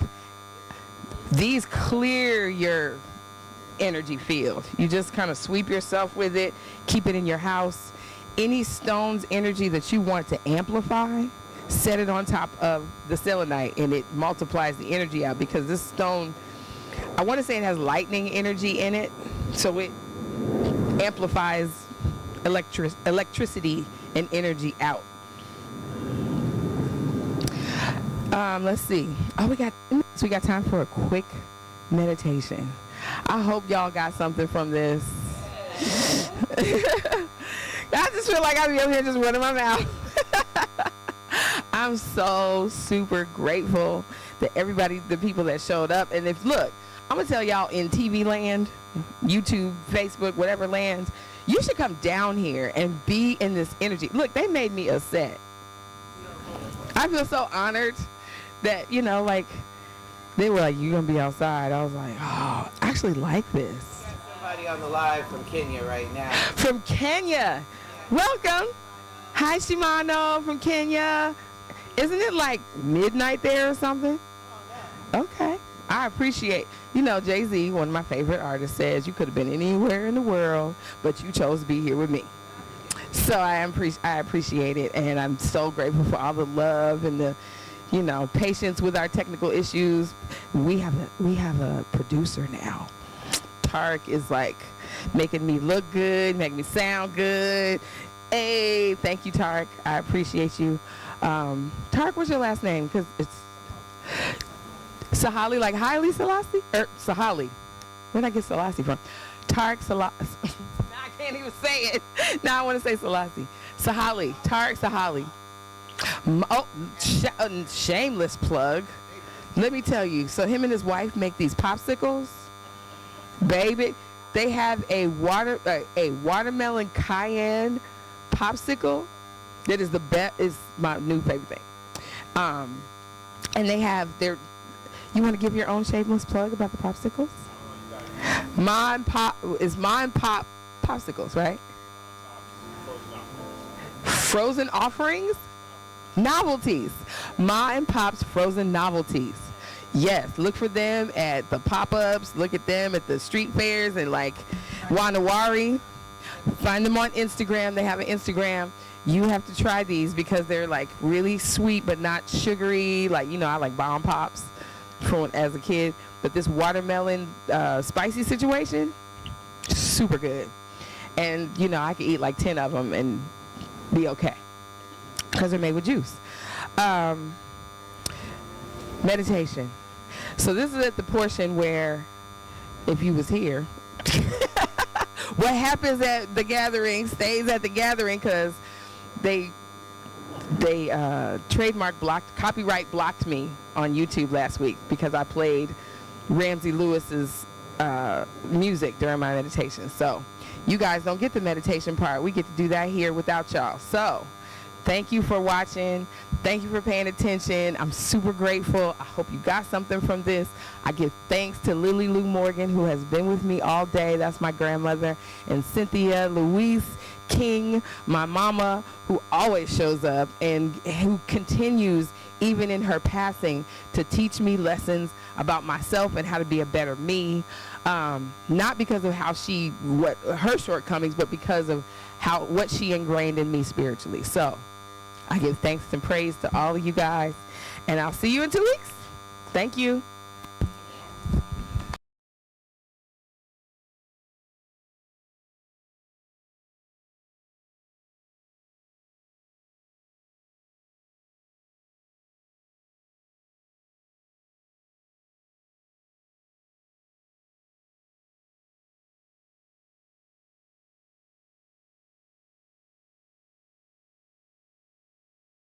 These clear your energy field. You just kind of sweep yourself with it, keep it in your house. Any stone's energy that you want to amplify, set it on top of the selenite, and it multiplies the energy out, because this stone, I want to say it has lightning energy in it, so it amplifies electricity and energy out. Let's see. We got time for a quick meditation. I hope y'all got something from this. I just feel like I be over here just running my mouth. I'm so super grateful that the people that showed up. And look, I'm gonna tell y'all, in TV land, YouTube, Facebook, whatever land, you should come down here and be in this energy. Look, they made me a set. I feel so honored that, like, they were like, "You gonna be outside?" I was like, "Oh, I actually like this." We got somebody on the live from Kenya right now. From Kenya. Welcome. Hi, Shimano from Kenya. Isn't it like midnight there or something? Okay. I appreciate, Jay-Z, one of my favorite artists, says you could have been anywhere in the world, but you chose to be here with me. So I appreciate it, and I'm so grateful for all the love and the, patience with our technical issues. We have a producer now. Tarek is like making me look good, making me sound good. Hey, thank you, Tarek. I appreciate you. Tarek, what's your last name? Because it's Sahali, like Haile Selassie? Or Sahali. Where'd I get Selassie from? Tarek Selassie. I can't even say it. Now I want to say Selassie. Sahali. Tarek Sahali. Shameless plug. Let me tell you. So him and his wife make these popsicles. Baby, they have a watermelon cayenne popsicle that is the best. Is my new favorite thing. And they have their. You want to give your own shameless plug about the popsicles? Mine pop popsicles, right? Frozen offerings, novelties. Mine Pop's frozen novelties. Yes, look for them at the pop-ups. Look at them at the street fairs and like Wanawari. Find them on Instagram. They have an Instagram. You have to try these because they're like really sweet but not sugary. Like, you know, I like bomb pops from as a kid. But this watermelon spicy situation, super good. And, you know, I could eat like 10 of them and be okay because they're made with juice. Meditation. So this is at the portion where, if you was here, what happens at the gathering stays at the gathering because they copyright blocked me on YouTube last week because I played Ramsey Lewis's music during my meditation. So you guys don't get the meditation part. We get to do that here without y'all. So thank you for watching. Thank you for paying attention. I'm super grateful. I hope you got something from this. I give thanks to Lily Lou Morgan, who has been with me all day. That's my grandmother. And Cynthia Louise King, my mama, who always shows up and who continues, even in her passing, to teach me lessons about myself and how to be a better me. Not because of what her shortcomings, but because of what she ingrained in me spiritually. So I give thanks and praise to all of you guys, and I'll see you in 2 weeks. Thank you.